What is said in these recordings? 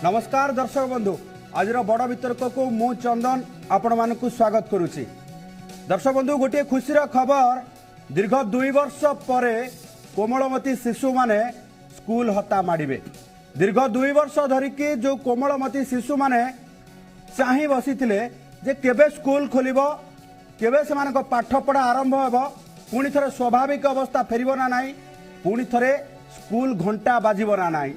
नमस्कार दर्शक बंधु आज बड़ वितर्क को मु चंदन आपण मानक स्वागत करुच्ची। दर्शक बंधु गोटे खुशीर खबर दीर्घ 2 वर्ष पर कोमलमती शिशु माने स्कूल हता माड़े। दीर्घ 2 वर्ष धरिकी जो कोमलमती शिशु माने चाही बसी जे केबे स्कूल खोलिबो केबे सेमानक पाठपढ़ा आरंभ हेबो पुणी थरे स्वाभाविक अवस्था फेरिबो ना नाही पुणी थरे स्कूल घंटा बाजिबो ना नाही।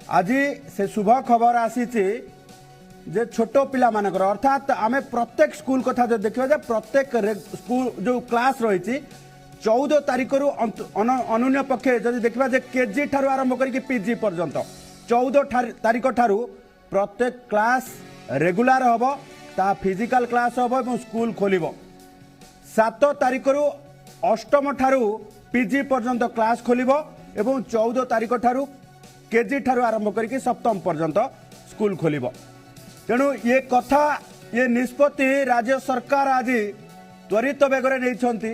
आज से शुभ खबर आसी जे छोट पिला मानकर अर्थात आमे प्रत्येक स्कूल कथा जो देखिबा प्रत्येक स्कूल जो क्लास रही 14 तारीख रु अनुन्य पक्षे जदि देखिबा जे केजी ठारू आरंभ करके पीजी पर्यंत 14 तारीख ठारू प्रत्येक क्लास रेगुलर हबो ता फिजिकल क्लास हबो और स्कूल खोलिबो। 7 तारीख रु अष्टम ठारू पीजी पर्यंत क्लास खोलिबो एवं 14 तारीख ठारू केजी ठारू आरंभ करके सप्तम पर्यंत स्कूल खोलिबो। तेणु ये कथा ये निष्पत्ति राज्य सरकार आज त्वरित बेगरे नहीं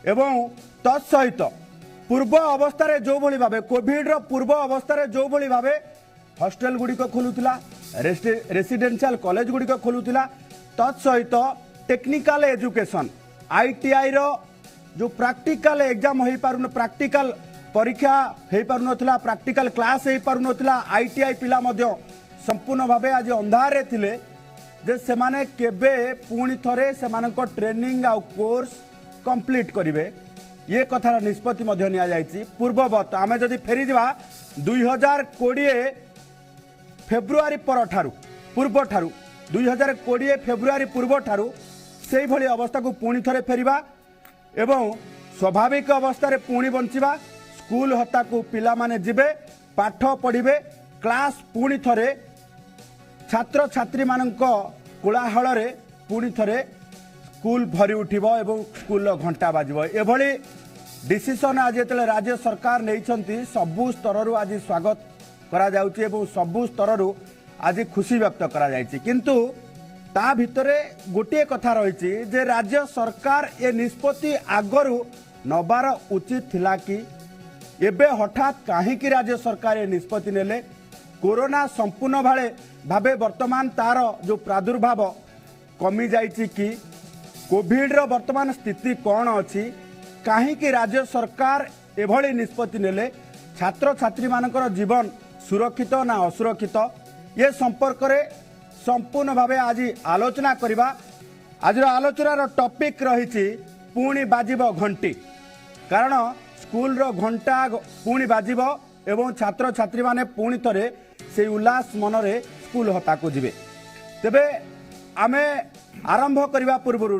एवं तत्सहित पूर्व अवस्था जो भली भावे कोविड पूर्व अवस्था जो भली भावे हॉस्टेल गुड़िक खोलुला रेसिडेंशियल कॉलेज गुड़िक खोलुला तत्सहित टेक्निकल एजुकेशन ITI रो जो प्रैक्टिकल एग्जाम हो पारु प्रैक्टिकल परीक्षा हो पारु नथिला प्रैक्टिकल क्लास हो पारु नथिला ITI पिला मध्य संपूर्ण भावे आज अंधारे थिले जे सेमाने केबे पुणी थरे सेमानक ट्रेनिंग आ कोर्स कंप्लीट करिवे ये कथार निष्पत्ति मध्य निया जायछि। पूर्ववत आमे जदि फेरी दिबा 2020 फेब्रुआरी पर ठारू पूर्व ठारू 2020 फेब्रुआरी पूर्व ठारू से भली अवस्था को पुणी थरे फेरिबा एवं स्वाभाविक अवस्था रे पुणी बंचिबा स्कूल हता को पिला माने जिबे पाठ पढ़िबे क्लास पुणी थरे छात्र छात्री मानक कोलाहल रे पुणी थरे स्कूल भरी उठिबो एवं स्कूल घंटा बाजिबो। एभली डिसीजन आज जेतले राज्य सरकार नैछंती सबु स्तर आज स्वागत करा जाउची एवं सबु स्तर आज खुशी व्यक्त करा जायछि। किंतु ता भितरे गोटे कथा रही जे राज्य सरकार ए निष्पत्ति आगरू नबार उचित थिला कि एबे हठात काहेकि राज्य सरकार ए निष्पत्ति नेले कोरोना संपूर्ण भावे वर्तमान तार जो प्रादुर्भाव कमी जाइछि कि कोविड रो वर्तमान स्थिति कौन अच्छी काहेकि राज्य सरकार एभली निष्पत्ति नेले छात्र छात्री मानकर जीवन सुरक्षित ना असुरक्षित ये संपर्क रे संपूर्ण भावे आज आलोचना करिबा। आज आलोचनार टॉपिक रही पुणी बाजिबो घंटी कारण स्कूल रो घंटा पुणी बाजिबो एवं छात्र छात्री माने पुणी थरे से उल्लास मनरे स्कूल हता को जिबे। तेबे आमे आरंभ करिबा पूर्वरु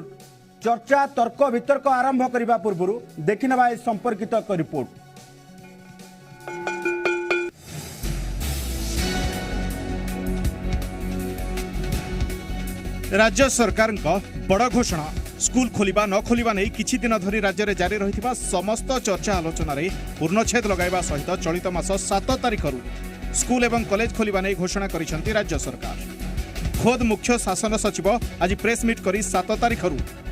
चर्चा तर्क वितर्क आरंभ करिबा पूर्वरु देखिनबा संपर्कित एक रिपोर्ट। राज्य सरकार बड़ घोषणा स्कूल खोलिबा न खोलिबा नहीं किछि दिन धरी राज्य में जारी रही समस्त चर्चा आलोचन पूर्णछेद लगाइबा सहित चलित मास 7 तारीख स्कूल एवं कॉलेज खोलिबा नहीं घोषणा करिसेंती राज्य सरकार। खोद मुख्य शासन सचिव आज प्रेस मीट करी 7 तारीख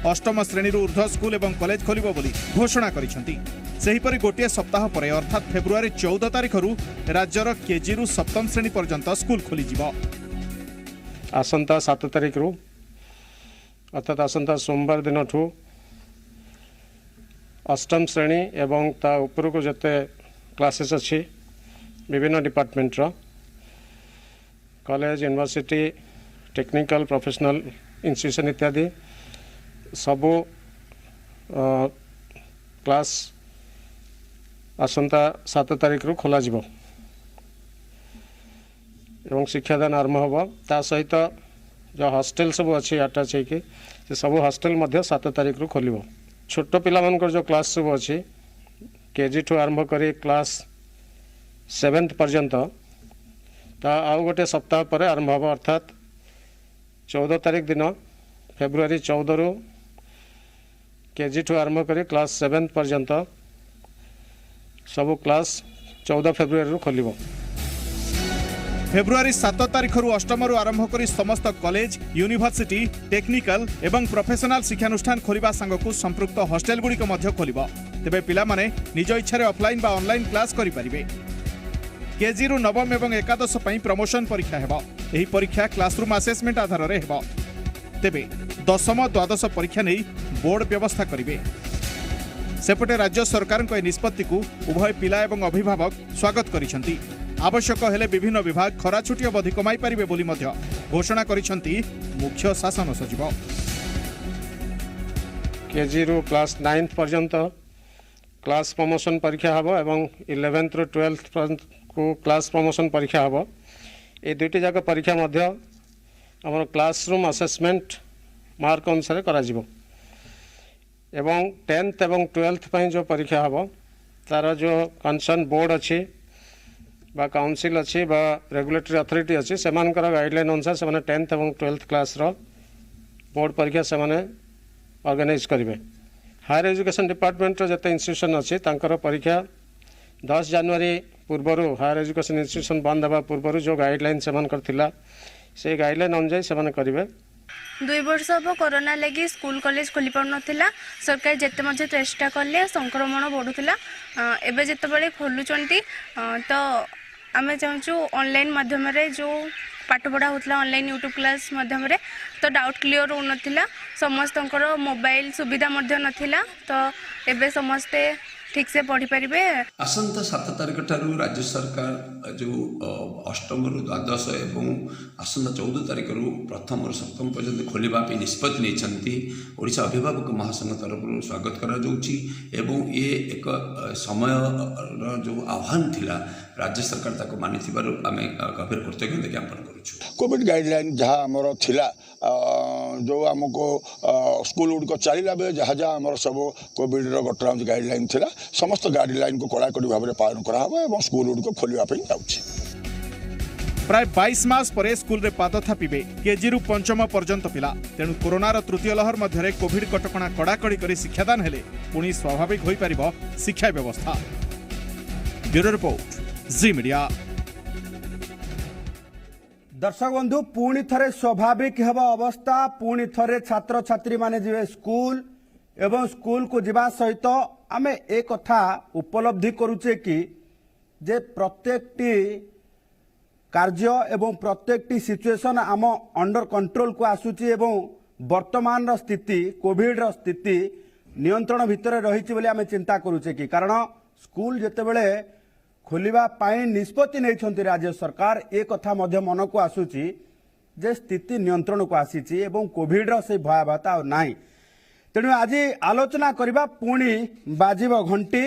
अष्टम श्रेणी ऊर्ध्व स्कूल एवं कॉलेज खोलिबो बोली घोषणा करिसेंती। सेहीपरि गोटे सप्ताह पर अर्थात फेब्रुआरी 14 तारीख राज्यर केजी रु सप्तम श्रेणी पर्यंत स्कूल खोली जिवो। आसंता 7 तारीख अर्थात आसंता सोमवार दिन ठू अष्टम श्रेणी एवं ता ऊपर को जते क्लासेस अच्छी विभिन्न department college university technical professional institution इत्यादि सबू क्लास आसंता 7 तारीख खोल एवं शिक्षादान आरंभ हम ता सहित जो हॉस्टेल सब अच्छी अटैच होगी सब हॉस्टेल 7 तारीख खोल। छोट पिला जो क्लास सब अच्छी केजी ठू आरंभ कर क्लास 7th पर्यंत ता आउ गोटे सप्ताह पर आरंभ हम अर्थात 14 तारीख दिन फेब्रुआरी 14 रु केजी ठू आरंभ कर क्लास 7th पर्यंत सब क्लास 14 फेब्रुआरी खोल। फेब्रुआरी 7 तारीख अष्टम आरंभ कर समस्त कॉलेज यूनिवर्सिटी टेक्निकल एवं प्रोफेशनल शिक्षानुष्ठान खोलिबा संगकु संपृक्त हॉस्टेल गुड़िक खोलिबो। तेबे पिला माने निज इच्छा ऑफलाइन बा ऑनलाइन क्लास करि परिबे। केजी रु नवम एवं एकादश पई प्रमोशन परीक्षा हेबो। एही परीक्षा क्लासरूम असेसमेंट आधार रे हेबो। तेबे दशम द्वादश परीक्षा नहीं बोर्ड व्यवस्था करिवे। सेपटे राज्य सरकार निष्पत्ति को उभय पिला एवं अभिभावक स्वागत करिसेंती। आवश्यक हेले विभिन्न विभाग खरा छुट्टी अवधि कमाई पारिबे बोली मध्य घोषणा करिसेंती मुख्य शासन सचिव। केजी रु क्लास 9 पर्यंत क्लास प्रमोशन परीक्षा हबो एवं 11th रु 12th पर्यंत को क्लास प्रमोशन परीक्षा हबो। ए दुईटी जाक परीक्षा मध्य हमर क्लासरूम असेसमेंट मार्क अनुसार करा जिवो एवं 10th एवं 12th पई जो परीक्षा हबो तार जो कंसर्न बोर्ड अछि बा काउंसिल अछि बा रेगुलेटरी अथॉरिटी अछि सेमानकर गाइडलाइन अनुसार से 10th एवं 12th क्लास रो बोर्ड परीक्षा से ऑर्गेनाइज करिवे। हायर एजुकेशन डिपार्टमेंट रो जते इंस्टीट्यूशन अछि तांकर परीक्षा 10 जनवरी पूर्वरु हायर एजुकेशन इंस्टीट्यूशन बंद हवा पूर्वरु जो गाइडलाइन सेमानकर थिला से गाइडलाइन अनुसार से करिवे। 2 वर्ष हम कोरोना लगी स्कूल कॉलेज खोली पार नाला सरकार जिते मध्य चेष्टा कले संक्रमण बढ़ुला एवं जिते खोलुंट तो आम चाहूँ ऑनलाइन माध्यम जो पाठ पढ़ा होता ऑनलाइन यूट्यूब क्लास माध्यम तो डाउट क्लियर हो नाला समस्त मोबाइल सुविधा नाला तो एवं समस्ते ठीक से पढ़ी पारे। आसंता 7 तारिख ठारू राज्य सरकार जो अष्टम रु द्वादश एवं आसंता 14 तारिख रु प्रथम रु सप्तम पर्यंत खोलिबा पे निष्पत्ति नेछंती। ओडिशा अभिभावक महासंघ तरफ स्वागत करा जाउची एवं ये एक समय जो आह्वान थिला राज्य सरकार ताको मानिथिबारु आमे गभीर कृतज्ञता ज्ञापन करूछु। कोविड गाइडलाइन जहाँ आमर थिला जो आमको स्कूल गुड़िक चलला बेले जहाँ जहाँ आमर सब कोविड गटराउंड गाइडलाइन थिला समस्त गाइडलाइन को कड़ाकड़ी भाव में पालन करा स्कूल गुड़िक खोलने जाऊँगी। प्राय 22 मास परे स्कूल रे पाद थापिबे केजी रु पंचम पर्यंत पिला। तेणु कोरोनार तृतीय लहर मध्य कोविड कटकणा कड़ाकड़ी करी शिक्षादान हेले पुणी स्वाभाविक होई परिबो शिक्षा व्यवस्था। ब्यूरो रिपोर्ट जी मीडिया। दर्शक बंधु पुणी थरे स्वाभाविक हेबा अवस्था पुणी थरे छात्र छात्री माने जिवे स्कूल एवं स्कूल को जीवा सहित आमे एक कथा उपलब्धि करूचे कि जे प्रत्येकटी कार्य एवं प्रत्येकटी सिचुएशन आम अंडर कंट्रोल को आसुची एवं वर्तमान रो स्थिति कोविड रो स्थिति नियंत्रण भितर रही बोली आमे चिंता करूचे कि कारण स्कूल जेतेबेले खोलिबा पाई निष्पत्ति नहीं राज्य सरकार एक कथा मध्य मन को आसुची जे स्थिति नियंत्रण को आसीची एवं कोविड रो से भयावहता नाही। तेणु आज आलोचना करबा पुणी बाजिब घंटी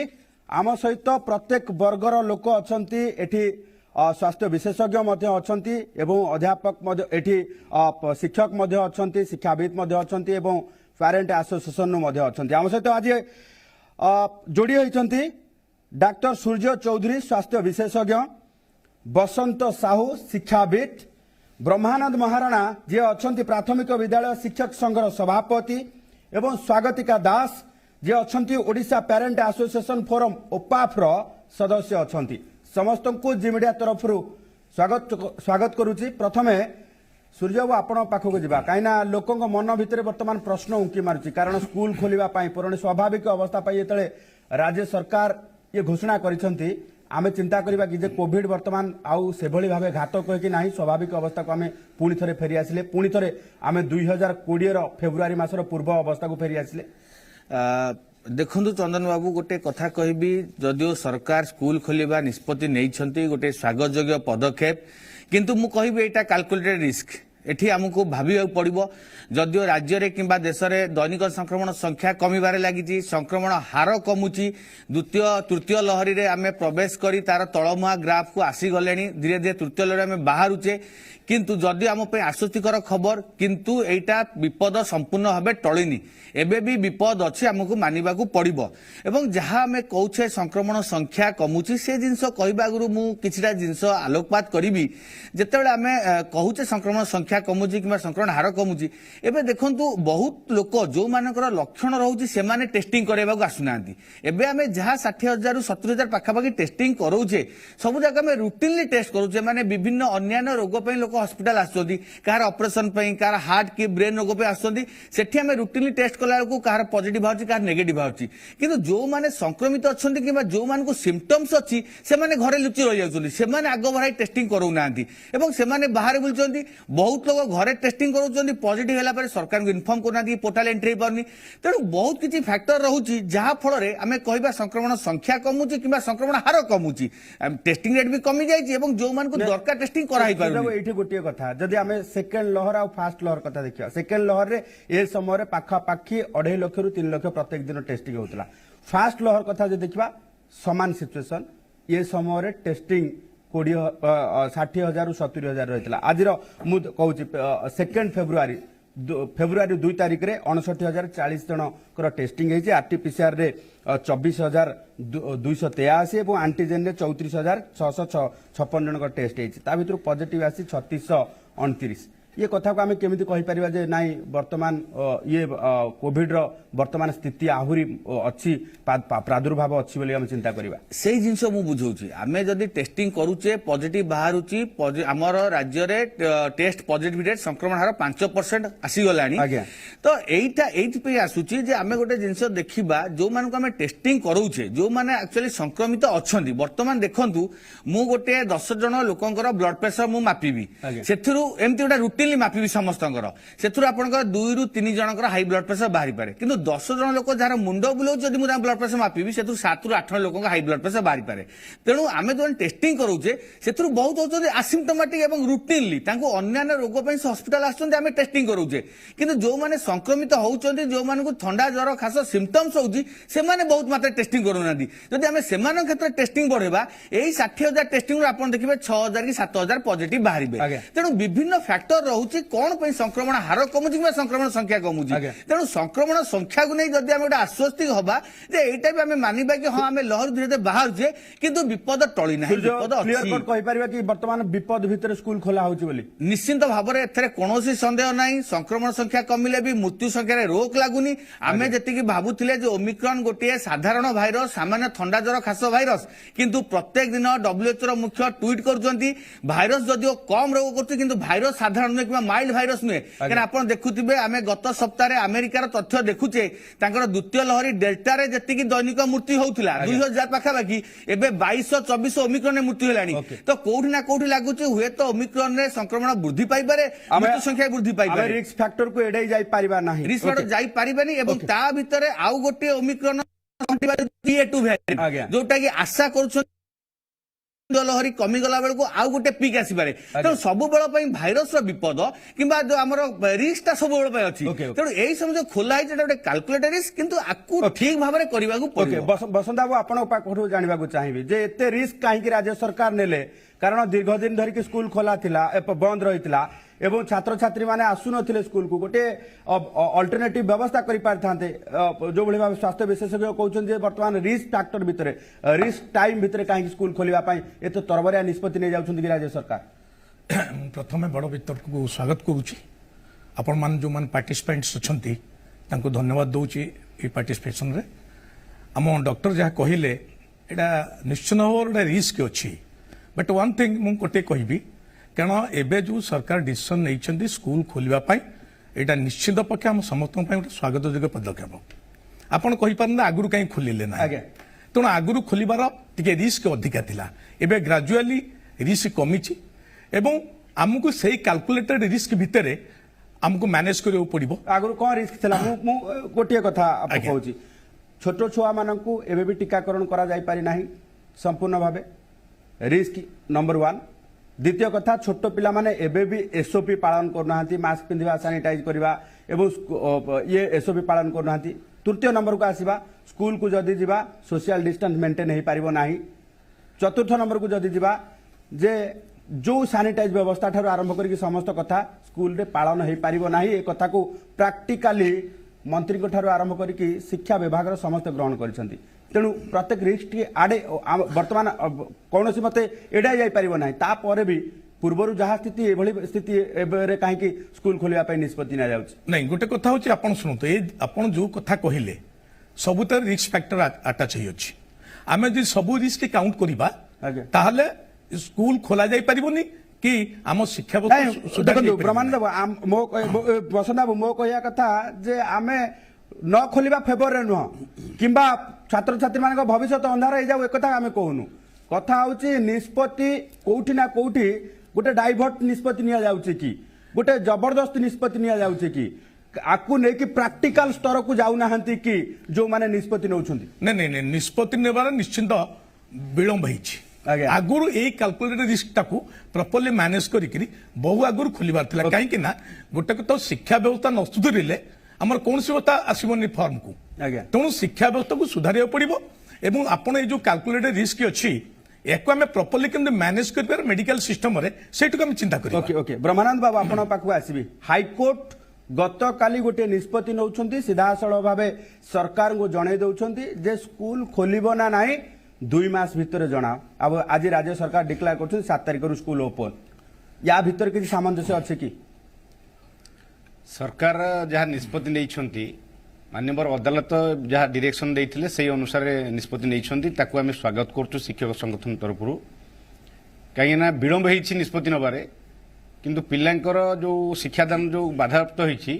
आम सहित प्रत्येक वर्गर लोक अछंती एठी स्वास्थ्य विशेषज्ञ मध्य अछंती एवं अध्यापक मध्य एठी शिक्षक मध्य अछंती शिक्षाविद मध्य अछंती एवं पेरेंट एसोसिएशन मध्य अछंती। आम सहित आज जोड़ी होइछंती डॉक्टर सूर्य चौधरी स्वास्थ्य विशेषज्ञ, बसंत साहू शिक्षाविद, ब्रह्मानंद महाराणा जे अछंती प्राथमिक विद्यालय शिक्षक संघर सभापति एवं स्वागतिका दास जे अछंती ओडिशा पेरेंट एसोसिएशन फोरम ओपाफ रो सदस्य अछंती। समस्त को जी मीडिया तरफ स्वागत करुची। प्रथमे सूर्य बाबू आपण पाखक जा कहीं लोकों मन भितर वर्तमान प्रश्न उंकी मारुची कारण स्कूल खोलिबा पाई पुराणी स्वाभाविक अवस्था पाई जेतले राज्य सरकार ये घोषणा करिसंती आमे चिंता करिबा कि जे कोविड वर्तमान आउ सेभली भाबे घातक होय कि नाही स्वाभाविक अवस्था को आमे पुणी थरे फेरी आसिले पुणी थरे आमे 2020 रो फेब्रुआरी मासर पूर्व अवस्था को फेरी आसिले। देखु चंदन बाबू गोटे कथा कहबी जदियो सरकार स्कूल खोलिबा निष्पत्ति नैछंती गोटे स्वागत योग्य पदक्षेप किंतु मु कहबी एटा कैलकुलेटेड रिस्क एठी हमको भाविबा पड़िबो जदियो राज्य रे किंबा देश रे दैनिक संक्रमण संख्या कमिबारे लागिची संक्रमण हार कमुची द्वितीय तृतीय लहरी रे आमे प्रवेश करी तार तळमुहा ग्राफ को आसी गलेनी धीरे धीरे तृतीय लहरी आमे बाहरुचे किंतु जदि आम आश्वस्तिकर खबर किंतु एटा विपद संपूर्ण भाव टलिनी एबे भी विपद अच्छे आमको मानिबाकू पड़िबो एवं जहाँ आम कहूचे संक्रमण संख्या कमुची से जिनस कहबा आगु मु किछिटा जिनस आलोकपात करिबी जेतेबेले आम कहूचे संक्रमण संख्या संख्या कमुची कि संक्रमण हार कमुची एबे देखंतु बहुत लोक जो मानकर लक्षण रहउची सेमाने टेस्टिंग करेबाक आसुनांती एबे आमे जहा 60,000 रु 70,000 पाखापाखि टेस्टिंग करूचे सब जगह में रूटीनली टेस्ट करूचे माने विभिन्न अन्य रोग पे लोक हॉस्पिटल आसुछंती कार ऑपरेशन पे कार हार्ट की ब्रेन रोग पे आसुछंती सेठी आमे रूटीनली टेस्ट कला को कार पॉजिटिव आउची कार नेगेटिव आउची किंतु जो माने संक्रमित अछंती किबा जो मान को सिम्पटम्स अछि से माने घरे लुचि रहि जाउछंती से माने आगो भराई टेस्टिंग करू नांती एवं से माने बाहर बुलचंती बहुत लोग घरे टेस्टिंग करूछंती पॉजिटिव होला पर सरकार को इन्फॉर्म करनांती पोर्टल एंट्री परनी तेणु बहुत किछि फैक्टर रहउची जहा फल रे आमे कहबा संक्रमण संख्या कमुची किबा संक्रमण हार कमुची टेस्टिंग रेट भी कमी जाइछि एवं जो मान को दरकार टेस्टिंग कराई पारु एठी गोटिए कथा जदि आमे सेकेंड लहर आ फर्स्ट लहर कथा देखिया सेकेंड लहर रे ए समय रे पाखा पाखी 2.5 लाख रु 3 लाख प्रत्येक दिन टेस्टिंग होतला फर्स्ट लहर कथा जे देखिबा समान सिचुएशन ये समय रे टेस्टिंग 60,000 रु 70,000 रहितला आजिर मु कहूची सेकेंड फेब्रुआरी 2 तारिख रे 59,040 जनकर टेस्टिंग हेछि आरटीपीसीआर रे 24,283 और आंटीजेन रे 34,656 जनकर टेस्ट हेछि ता भितर पॉजिटिव आसी 3629 ये कथा को आम केमी कहीपर जे नाई वर्तमान ये कोविड रो वर्तमान स्थिति आहुरी अच्छी प्रादुर्भाव अच्छी बोली हम चिंता करबा से जिनस मु बुझौछि आमे जदी टेस्टिंग करूचे पॉजिटिव बाहरुची हमर राज्य रे टेस्ट पॉजिटिव रेट संक्रमण हार 5% आसी गलानी तो एइटा पे आसुची जे आमे गोटे जिनस देखिबा जो मान को आमे टेस्टिंग करूचे जो माने एक्चुअली संक्रमित अछंती वर्तमान देखंतु मु गोटे 10 जन लोकंकर ब्लड प्रेशर मु मापिबी सेथुरु एमति गोटे रूटीन मापिबी समस्तंकर सेथुरु आपनकर 2 रु 3 जनकर हाई ब्लड प्रेशर बाहरी पारे किंतु 10 जन लोक जार मुंड बुलाउ जदि मु ब्लड प्रेशर मापिबी सेथुरु 7 रु 8 लोक हाई ब्लड प्रेशर बाहरी पारे तेणु आमे जो टेस्टिंग करूचे सेथुरु बहुत होचो एसिम्प्टोमेटिक एवं रूटीनली तांको अन्य रोग पे हॉस्पिटल आछन आमे टेस्टिंग करूचे किंतु जो माने संक्रमित होउचंती जो माने को ठंडा ज्वर खास सिम्पटम्स होउची से माने बहुत मात्रा टेस्टिंग करूनांती जदि आमे सेमान क्षेत्र टेस्टिंग बढ़ेबा एई 60,000 टेस्टिंग आपण देखिबे 6,000 कि 7,000 पॉजिटिव बाहरिबे तेणु विभिन्न फैक्टर रहउची कोन पे संक्रमण हार कमुची कि संक्रमण संख्या कमुची तेणु संक्रमण संख्या को नै जदि आमे गोटे आश्वस्ति हबा जे एटा भी आमे मानिबा कि हां आमे लहर धीरे धीरे बाहर जे किंतु विपद टळी नाही विपद अछि क्लियर कट कहि परिबा कि वर्तमान विपद भितर स्कूल खोला होउची बोली निश्चित भाव में एथरे कोनोसी संदेह नाही संक्रमण संख्या कमिले भी मृत्यु संख्या रे रोक लागुनी आमे जति कि भाबुथिले जे ओमिक्रॉन गोटे साधारण भाइरस सामान्य ठंडा ज्वर खास भाइरस किंतु प्रत्येक दिन WHO रो मुख्य ट्वीट करजंती भाइरस जदिओ कम रोग करते किंतु भाइरस साधारण नुहे कि माइल्ड भाइरस नुहे कारण आपण देखुथिबे आमे गत सप्ताह रे अमेरिकार तथ्य देखुचे तांकर द्वितीय लहरी डेल्टा रे जति कि दैनिक मृत्यु होउथिला 2000 पाखा बाकी एबे 2224 ओमिक्रॉन रे मृत्यु हेलानी तो कोठी ना कोठी लागुचे हुए तो ओमिक्रॉन रे संक्रमण वृद्धि पाई पारे मृत्यु संख्या वृद्धि पाई पारे रिस्क फैक्टर को एडै जाई परिबा नाही रिस्क फैक्टर जाई परिबानी एवं ता भितरे आउ गोटे ओमिक्रॉन BA.2 वेरिएंट जोटा कि आशा करूछ लहरी कमी गला बेलू आउ गोटे पिक आसपे तेणु सब बेल भाइरस विपद किंबा जो आम रिस्क सब बेल अच्छी तेणु यही समय जो खोला है गोटे कैलकुलेटेड रिस्क किंतु आपको ठीक भाव में करने बसंत बाबू आपको जानवा चाहिए जे एते रिस्क कहीं राज्य सरकार नेले कारण दीर्घ दिन धरिक स्कूल खोला बंद रही एवं छात्र छात्री माने आसु नथिले स्कूल को गोटे अल्टरनेटिव व्यवस्था करि पारथांते जो भली भाव स्वास्थ्य विशेषज्ञ कहउछन जे वर्तमान रिस्क फैक्टर भितरे रिस्क टाइम भितरे काहे स्कूल खोलिबा पई एतो तरबरिया निष्पत्ति नै जाउछन कि राज्य सरकार प्रथमे बड़ वितर्क को स्वागत करूची आपण मान जो मान पार्टिसिपेंट्स अछंती तांको धन्यवाद दउची ए पार्टिसिपेशन रे हम डॉक्टर जहा कहिले एटा निश्चय होर रिस्क अछि बट वन थिंग मु कोटे कहबी कारण एबे जो सरकार डिसीजन नहीं स्कूल खोलने यहाँ निश्चित पक्षे आम समस्त गोटे स्वागत योग्य पदक्षेप आपड़ कहीपर आगुरी कहीं खोलिले ना तेणु आगुरी खोलार टे रिस्क अधिका थिला एबे ग्राजुआली रिस्क कमी एवं आमको से कैलकुलेटेड रिस्क भितर आमको मैनेज करियो पड़िबो आगुरी कौन रिस्क थिला मु गोटे कथा कहूची छोट छुआ मानकू एबे भी टीकाकरण करा जाई पारि नाही संपूर्ण भावे रिस्क नंबर 1 द्वितीय कथा छोट पिला माने एबे भी एसओपी पालन करना मास्क पिंधिबा सैनिटाइज करबा एवं ये एसओपी पालन करना तृतीय नंबर को आसीबा स्कूल को जदि जीवा सोशल डिस्टेंस मेंटेन हो पारिबो नाही चतुर्थ नंबर को जदि जीवा जे जो सैनिटाइज व्यवस्था ठार आरंभ करके समस्त कथा स्कूल रे पालन हो पारिबो नाही ए कथा को प्रैक्टिकली मंत्री को ठार आरंभ करके शिक्षा विभाग समस्त ग्रहण करिसंती तेणु प्रत्येक रिस्क टी आड़े वर्तमान कौन मते एड़ा जाई परिबो नाही तापर भी पूर्वर जहाँ स्थिति एभली स्थिति एबरे कहीं स्कूल खोलिया निष्पत्ति ना जाउछि नहीं गोटे कथा हूँ आपन शुणु ये आपन जो कथा कहले सबुतर रिस्क फैक्टर आटाच होछि आमे जे सबु रिस्क काउंट करबा ताहले स्कूल खोला जाई परिबोनी कि आम शिक्षा देखो ब्रह्मानंद मो बसंत बाबू मो कहया कथा जे आमे न खोलिबा फेवर रे नुह किंबा छात्र छात्री मान भविष्य अंधार हो जाऊ एक कथा आमे कहूनु कथा हूँ निष्पत्ति कोठी ना कोठी गोटे डाइभर्ट निष्पत्ति निया जाउछि कि गोटे जबरदस्त निष्पत्ति निया जाउछि कि आकु नै कि प्रैक्टिकल स्तर को जाउ नाहंती कि जो माने निष्पत्ति नउछंती नहीं नहीं निष्पत्ति नेबार निश्चिंत विलंब होइछि आगुरु ए कैलकुलेटेड रिस्क टाकू प्रॉपर्ली मैनेज करिकरी बहु आगुरु खोलिबार थिला काहे कि ना गोटे तो शिक्षा व्यवस्था न सुधरिले हमर कोन व्यवस्था आसीबनी फॉर्म को तेणु शिक्षा व्यवस्था को सुधारिया पड़िबो एवं आपण ए जो कैलकुलेटेड रिस्क अछि एको आमे प्रॉपर्ली केम मैनेज करबार मेडिकल सिस्टम रे सेटु हम चिंता करिबा ओके ओके ब्रह्मानंद बाबू आपण पाखु आसीबी हाई कोर्ट गत काली गोटे निष्पत्ति नौछंती सीधासळ भावे सरकार को जणै दउछंती जे स्कूल खोलिबो ना नाही 2 मास भितर जणाओ अब आज राज्य सरकार डिक्लेयर करछन 7 तारिख रु स्कूल ओपन या भितर किछि सामंजस्य अछि कि सरकार जहाँ निष्पत्ति नहीं माननीय अदालत जहाँ डायरेक्शन देते से अनुसार निष्पत्ति नहीं ताकू आम स्वागत करुँ शिक्षक संगठन तरफ कहीं विलंब हो निष्पत्ति नबारे किंतु पिलांकर जो शिक्षादान जो बाधाप्राप्त होती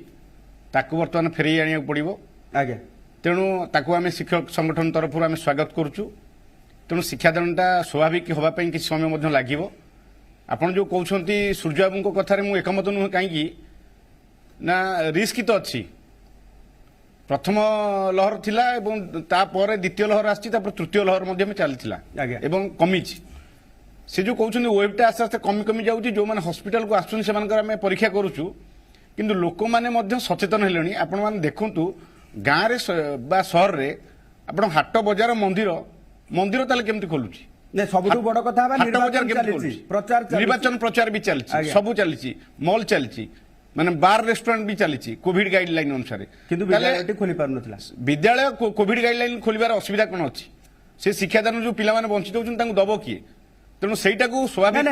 बर्तमान फेरई आने पड़ो आगे तेणु ताकू आम शिक्षक संगठन तरफ आम स्वागत करुँ तेणु शिक्षादानटा स्वाभाविक होगापाई किसी समय लगे आपड़ जो कहते सूर्यबाबू कथार मुझे एकमत नुहे कहीं ना रिस्क तो अच्छी प्रथम लहर थिला एवं तापर द्वितीय लहर आसी तृतीय लहर चली एवं कमी से जो कहते वेबटा आस्ते आस्ते कमी कमी जाऊँगी जो मैंने हॉस्पिटल को आसुन से परीक्षा करुचु किंतु लोक मैंने सचेतन हेलेनी आपण मैंने देखंतु गाँव बा सहर रे आपण हाट बजार मंदिर मंदिर ताले केमती खोलुची सबुठु बड़ कथा निर्वाचन प्रचार भी चलती सब चलती मॉल चलती माने बार रेस्टोरेंट भी चली कोविड गाइडलाइन अनुसार विद्यालय कोविड गाइडलाइन खोलिबार असुविधा कौन अच्छी से शिक्षादान जो पिला वंचित होती दब किए तेणु सेटा को स्वाभाविक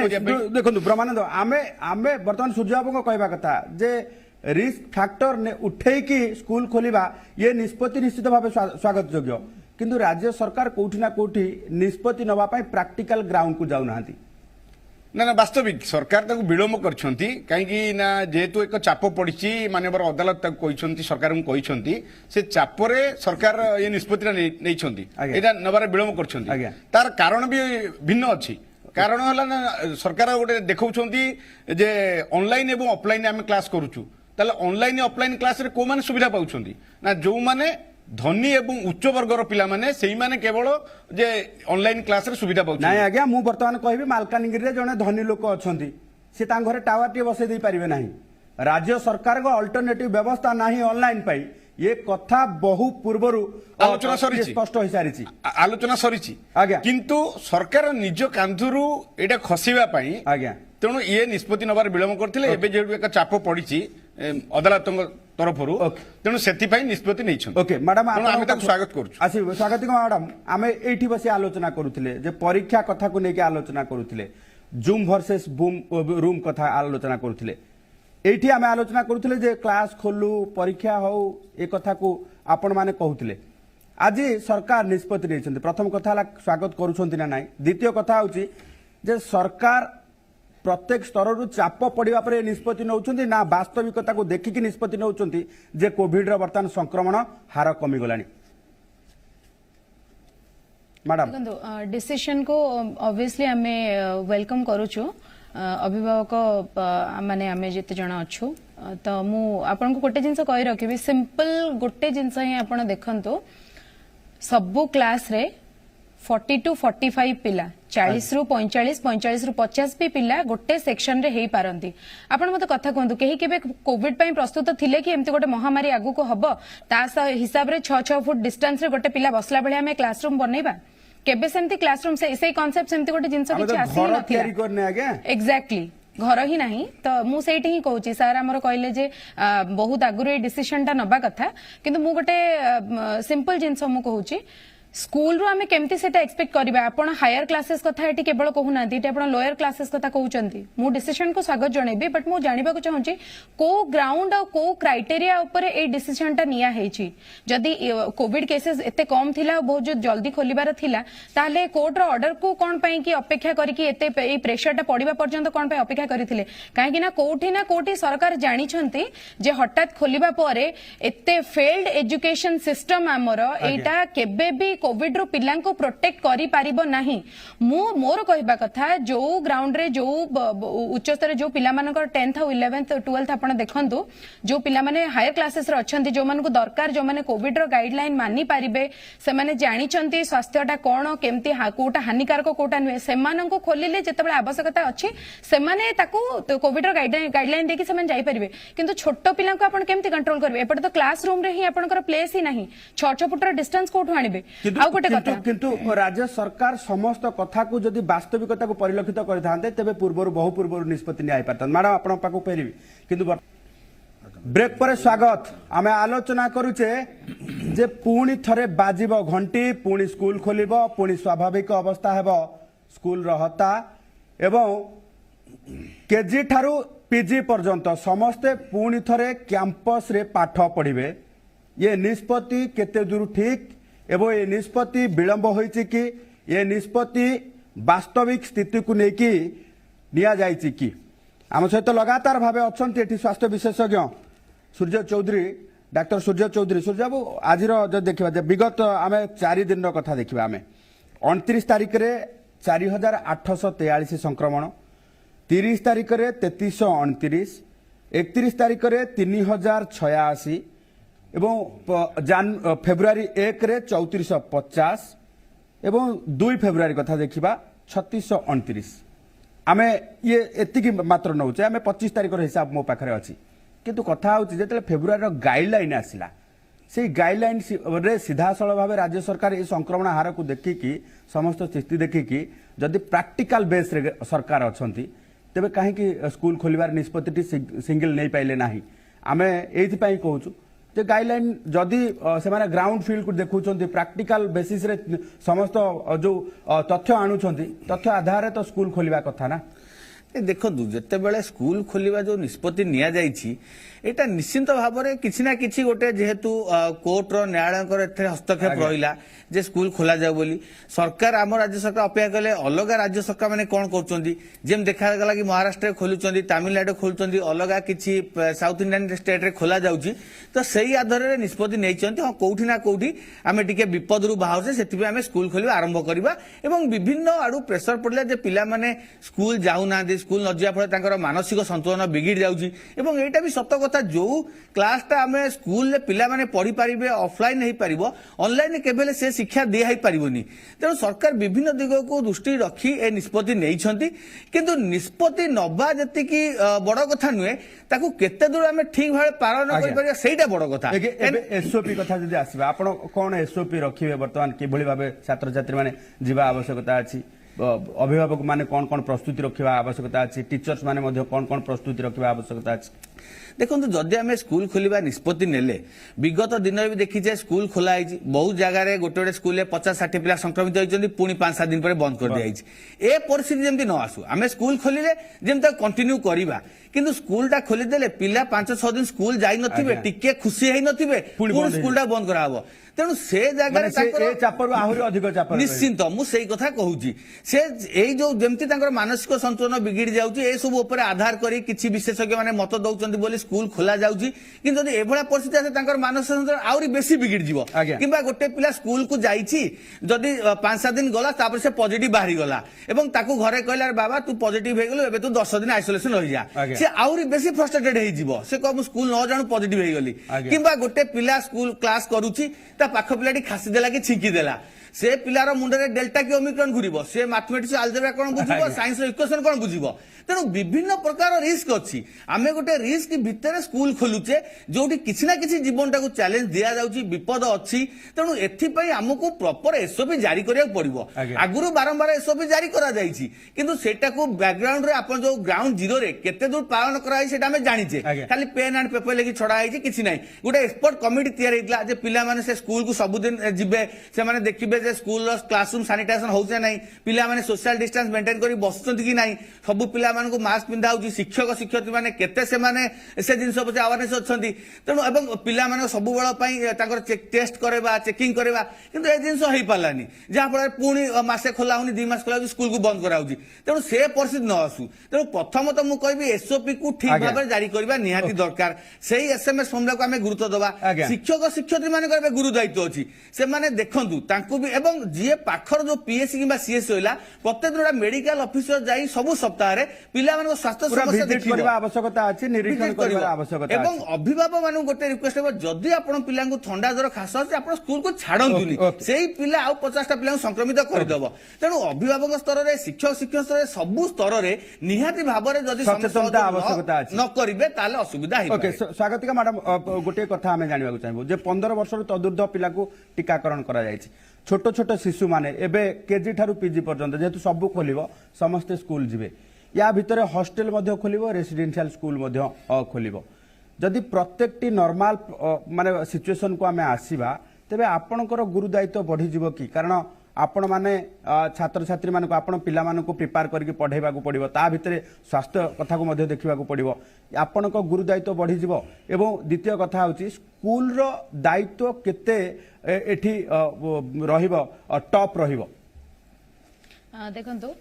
देखो ब्रह्मानंद आमे आमे बर्तमान सूर्यबाबू कहवा कथा जे रिस्क फैक्टर उठेकी स्कूल खोलिबा ये निष्पत्ति निश्चित भाव स्वागत योग्य किंतु राज्य सरकार कोठी ना कोठी निष्पत्ति नवा पाई प्रैक्टिकल ग्राउंड को जाउ नांती ना ना वास्तविक सरकार ताको विलंब करछंती काहेकि ना जेहेतु एक चाप पड़िछि माननीय अदालत ताको कहिसंती सरकार को कहिसंती से चापरे सरकार ये निष्पत्ति नैछंती एटा नबार विलंब करछंती तार कारण भी भिन्न अछि कारण हला ना सरकार गोटे देखौछंती जे ऑनलाइन एवं ऑफलाइन आमे क्लास करूछु ताले ऑनलाइन ऑफलाइन क्लास रे को माने सुविधा पाउछंती ना जो माने धनी एवं उच्च वर्गर पिला माने सेही माने केवल जे ऑनलाइन क्लास रे सुविधा पाउछ नाही आज्ञा मु वर्तमान कहबी मालकानगिरी रे जने धनी लोक अछंती से तां घरे टावर टी बसै दे परिबे नाही राज्य सरकार को अल्टरनेटिव व्यवस्था नाही ऑनलाइन पाई ये कथा बहु पूर्वरु आलोचना सरिछि स्पष्ट होई सारिछि आलोचना सरिछि आज्ञा किंतु सरकार निज कांधुरु एटा खसिबा पई आज्ञा तेणु ये निष्पत्ति नबार विलंब करथिले एबे जेडु एक चाप पड़िछि अदालत तरफ तेणु से निष्पत्ति नहीं ओके मैडम स्वागत कर स्वागत मैडम आम ये बस आलोचना करुले जे परीक्षा कथा को लेकिन आलोचना करुले जूम वर्सेस रूम कथा आलोचना करुले ये आम आलोचना करुले जे क्लास खोलू परीक्षा हो ए कथा को आपण माने कहते आज सरकार निष्पत्ति नहीं प्रथम कथा स्वागत करुँच ना द्वितीय कथा हूँ जे सरकार प्रत्येक स्तर चाप पड़ा पर निष्पत्ति नौकरी ना वास्तविकता को देखिकी निष्पत्ति नौकरी जे कोविड बर्तमान संक्रमण हार कमीगला मैडम डिसीजन को ऑब्वियसली आमे वेलकम करूछु अभिभावक माने आमे जिते जण अच्छु तो मु आपन को गोटे जिंस कहि रखिबी सिंपल गोटे जिंस ही आपन देखंतो सबु क्लास रे 40 to 45 पिला 40 रु 45 45 रु 50 भी पिला गोटे सेक्शन रे हेई पारंती आपण मते कथा कहंतु केही केबे कोविड पई प्रस्तुत थिले कि एम्ति गोटे महामारी आगु को हबो ता हिसाब रे 6-6 फुट डिस्टेंस रे गोटे पिला बसला बेले हमें क्लासरूम बनैबा केबे सेमति क्लासरूम से कांसेप्ट सेमति गोटे जिंस किछि आसी नथिला एग्जैक्टली घर ही नहीं तो मु सेठी ही कहूची सर हमर कहले जे बहुत आगुरे डिसीजन ता नबा कथा किंतु मु गोटे सिंपल जिंस मु कहूची स्कूल रू आमे केमती सेटा एक्सपेक्ट करबा आपण हायर क्लासेस कथा एटी केवल कहूना एटी आपण लोअर क्लासेस कथा कहउचंती मु डिसीजन को स्वागत जणेबी बट मु जानिबा को चाहूची को ग्राउंड और को क्राइटेरिया ऊपर ए डिसीजन टा निया हेची जदी कोविड केसेस एते कम थिला बहुत जो जल्दी खोलिबार थिला ताले कोर्ट रो ऑर्डर को कोन पई की अपेक्षा करी की एते ए प्रेशर टा पडिबा पर्यंत कोन पई अपेक्षा करिथिले काहे कि ना कोठी सरकार जानि छंती जे हठात खोलिबा परे एते फेल्ड एजुकेशन सिस्टम हमर एटा केबे भी कोविड रो पिलां को प्रोटेक्ट करि पारिबो नाही मु मोर कहबा कथा जो ग्राउंड रे जो उच्च स्तर जो पिला मानकर 10th और 11th 12th आपण देखंतु जो पिला माने हायर क्लासेस रे अछंती जो मानको दरकार जो माने कोविड रो गाइडलाइन मानि पारिबे से माने जानि छंती स्वास्थ्यटा कोन केमती कोटा हानिकारक कोटा नुए से मानको खोलिले जतबे आवश्यकता अछि से माने ताको कोविड रो गाइडलाइन देखि से माने जाई परिबे किंतु छोटो पिला को आपण केमती कंट्रोल करबे एपट तो क्लासरूम रे ही आपनकर प्लेस ही नाही 6 फुट रो डिस्टेंस कोठु आनिबे आ गोटे कथा किंतु राज्य सरकार समस्त कथा को जदि वास्तविकता को परिलक्षित करथांते तेबे पूर्वरु बहु पूर्वरु निष्पत्ति नै आइ पारतन मैडम आपण पाकु फेरिबी किंतु ब्रेक पर स्वागत आमे आलोचना करूचे जे पुणी थरे बाजिबो घंटी पुणी स्कूल खोलिबो पुणी स्वाभाविक अवस्था हेबो स्कूल रहता एवं केजी ठारू पीजी पर्यंत समस्ते पुणी थरे कैंपस रे पाठ पढ़िबे ये निष्पत्ति केते दूर ठीक एवं ये निष्पत्ति विलंब होइछि कि ये निष्पत्ति वास्तविक स्थिति को लेकी निया जाइछि कि आम सहित लगातार भाव अच्छा एटी स्वास्थ्य विशेषज्ञ सूर्य चौधरी डाक्टर सूर्य चौधरी सूर्य बाबू आज जो देखा विगत आम 4 दिन कथा देखा आम 29 तारिख रे 4843 संक्रमण 30 तारिख रे 3329 31 तारिख रे 3086 एवं फेब्रुआरी 1 रे 3450 एवं 2 फेब्रुआरी कथा देखा 3629 आम ये एतिकी मात्र नौचे आम 25 तारिख हिसाब मो पाखे अच्छी किंतु कथा होची जेतले फेब्रुआरी गाइडलाइन आसिला से गाइडलाइन रे सीधा सळ भाव राज्य सरकार ए संक्रमण हार को देखिकी समस्त स्थिति देखिकी जदि प्रैक्टिकल बेस रे सरकार अछंती तेबे काहे कि स्कूल खोलिबार निष्पत्ति सिंगल नहीं पाइले नाही आमे एथि पई कहूछु जे गाइडलाइन जदि से माने ग्राउंड फील्ड को देखुछंती प्रैक्टिकल बेसिस रे समस्त जो तथ्य आणुछंती तथ्य आधार रे तो स्कूल खोलिबा कथा ना देखो जिते बेले स्कूल खोलिबा जो निष्पत्ति निया जाइछि एटा निश्चित भाव में किसी ना किसी गोटे जेहेतु कोर्ट रो न्यायालय हस्तक्षेप रहिला जे स्कूल खोला जाए बोली सरकार आम राज्य सरकार अपेक्षा कले अलग राज्य सरकार माने कौन करछंती जेम देखा गला कि महाराष्ट्र खोलुचंती तमिलनाडु खोलुचंती अलग किसी साउथ इंडियन स्टेट रे खोला जाउची तो सही आधार रे निष्पत्ति नेइचंती हां कोठी ना कोठी आमे टिके विपद रु बाहर से सेति आमे स्कूल खोलिबा आरंभ करबा एवं विभिन्न आडू प्रेशर पड़ले जे पिला माने स्कूल जाउ ना दे स्कूल न जिया फळे तांकर मानसिक संतुलन बिगिड़ जाउची एवं एटा भी सत्य कथा जो क्लासटा आमे स्कूल ले पिला माने पढ़ी पारिबे ऑफलाइन नहीं पारिबो ऑनलाइन केबेले से शिक्षा दिया ही पारिबोनी तेणु सरकार विभिन्न दिग को दृष्टि रखी ए निष्पत्ति नेइछंती किंतु निष्पत्ति नबा जति की बड़ कथा नुए ताकू केते दूर आमे ठीक भाबे पालन करि परिया सेटा बड़ कथा एसओपी कथा जदि आसीबा आपण कोन एसओपी रखिबे वर्तमान किभଳି भाबे छात्र छात्री माने जीवा आवश्यकता अछि अभिभावक माने कौन कौन प्रस्तुति रखा आवश्यकता अच्छी टीचर्स माने मध्य कौन कौन प्रस्तुति रखा आवश्यकता अच्छी देखो जदि आम स्कूल खोलिबा निष्पत्ति नेले विगत दिन भी देखीचे स्कूल खोला है बहुत जगह गोटे गोटे स्कूल 50-60 पिला संक्रमित होती पुणी 5-7 दिन पर बंद कर दिया ए परिस्थिति जमी न आसू आम स्कूल खोलिले जमी कंटिन्यू करवा किंतु स्कूलटा खोलीदेले पिला 5-6 दिन स्कूल जाई नथिबे टिके खुशी हेई नथिबे पुणी स्कूलटा बंद कराबो तेणु से जगह निश्चिंत मुझे कथा कहूँ से यही जो जमती मानसिक संतुलन बिगिड़ जाऊँगी ए सब उपर आधार करी किसी विशेषज्ञ मैंने मत दौरान बोली स्कूल खोला जाऊँगी किंतु जब एभला परिस्थिति आसे मानसिक संतुलन आहरी बेसी बिगिड़ जीव किंबा गोटे पिला स्कूल को जाइछि जदि 5-7 दिन गला तापर से पॉजिटिव बाहरी गला एवं ताकू घरे कहला बाबा तू पॉजिटिव हो गलु एबे तू 10 दिन आइसोलेशन रहि जा से आहरी बेसी फ्रस्ट्रेटेड हेइ जीव से कह स्कूल न जाणु पॉजिटिव हो गली किंबा गोटे पिला स्कूल क्लास करूछि पाख पिलाटी खासी देला कि छिंकी देला से पिलार मुंडे डेल्टा कि ओमिक्रॉन घुरिबो से मैथमेटिक्स आलजेब्रा कोन बुझिबो साइंस इक्वेशन कोन बुझिबो तेणु विभिन्न प्रकार रिस्क अच्छी आमे गोटे रिस्क भितर स्कूल खोलुचे जोटी किसी ना किसी जीवनटा को चैलेंज दिया जाउची विपद अच्छी तेणु एथिपई हमको प्रॉपर एसओपी जारी करिया पड़िबो आगुरु बारंबार एसओपी जारी करा जाइछि किंतु सेटा को बैकग्राउंड रे आपण जो ग्राउंड जीरो रे केते दूर पालन कराई सेटा हमें जानिचे खाली पेन एंड पेपर लेके छड़ा आइछि किछि नाही गोटे एक्सपर्ट कमिटी तैयार हेतला जे पिला माने से स्कूल को सब दिन जिबे से माने देखिबे जे स्कूल क्लासरूम सानिटाइजेशन होउछ नै पिला माने सोशल डिस्टेंस मेंटेन करी बसुछंती कि नै सब पिला माने को मास्क पिंधा होउची शिक्षक शिक्षयित्री माने केते से माने से जिंस पछे अवेयरनेस अछंती तेणु एवं पिला माने सब बेला पई ताकर टेस्ट करेबा चेकिंग करेबा किंतु ए जिंस होई पालानी जा फल पुणी मासे खोला होनी 2 मास खोला स्कूल को बंद करा होउची तेणु से परिस्थिति न आसु तेणु प्रथम तो मु कहबी एसओपी को ठीक भाबे जारी करबा निहाती दरकार सेही एसएमएस फॉर्मुला को हमें गुरुत्व दबा शिक्षक शिक्षयित्री माने करबे गुरु दायित्व अछि से माने देखंतु तांकु भी एवं जे पाखर जो पीएससी किबा सीएस होइला प्रत्येक दिनटा मेडिकल ऑफिसर जाई सब सप्ताह रे पिला माने स्वास्थ्य समस्या देखिबा आवश्यकता अछि निरीक्षण करबा आवश्यकता एवं अभिभावक माने गोटे रिक्वेस्ट है जदि आपण पिला को ठंडा जर खास अछि आपण स्कूल को छाडंतुनी सेही पिला आ 50 टा पिला को संक्रमित कर देबो तेणु अभिभावक स्तर रे शिक्षक शिक्षक स्तर रे सब स्तर रे निहाती भाबरे जदि सचेतनता आवश्यकता अछि न करिवे ताले असुविधा हे ओके स्वागतिका मैडम गोटे कथा हमें जानवा चाहबो जे 15 वर्ष तदुर्ध पिला को टीकाकरण करा जायछि छोट छोट शिशु माने एबे केजी ठारू पीजी पर्यंत जेतु सब खोलिबो समस्त स्कूल जिवे या भितरे हॉस्टल मध्ये खोलिबो रेसिडेंशियल स्कूल मध्ये खोलिबो जदि प्रत्येकटी नॉर्मल माने सिचुएशन को हमें आसीबा तेबे आपणकर गुरु दायित्व बढ़ी जीवो कि कारण आपण माने छात्र छात्री मानको आपण पिला मानको प्रिपेयर करके पढेबा को पड़िबो ता भितरे स्वास्थ्य कथा को मध्ये देखिबा को पड़िबो आपणको गुरु दायित्व बढ़ी जीवो एवं द्वितीय कथा होची स्कूल रो दायित्व केते एठी रहिबो टॉप रहिबो देखंतु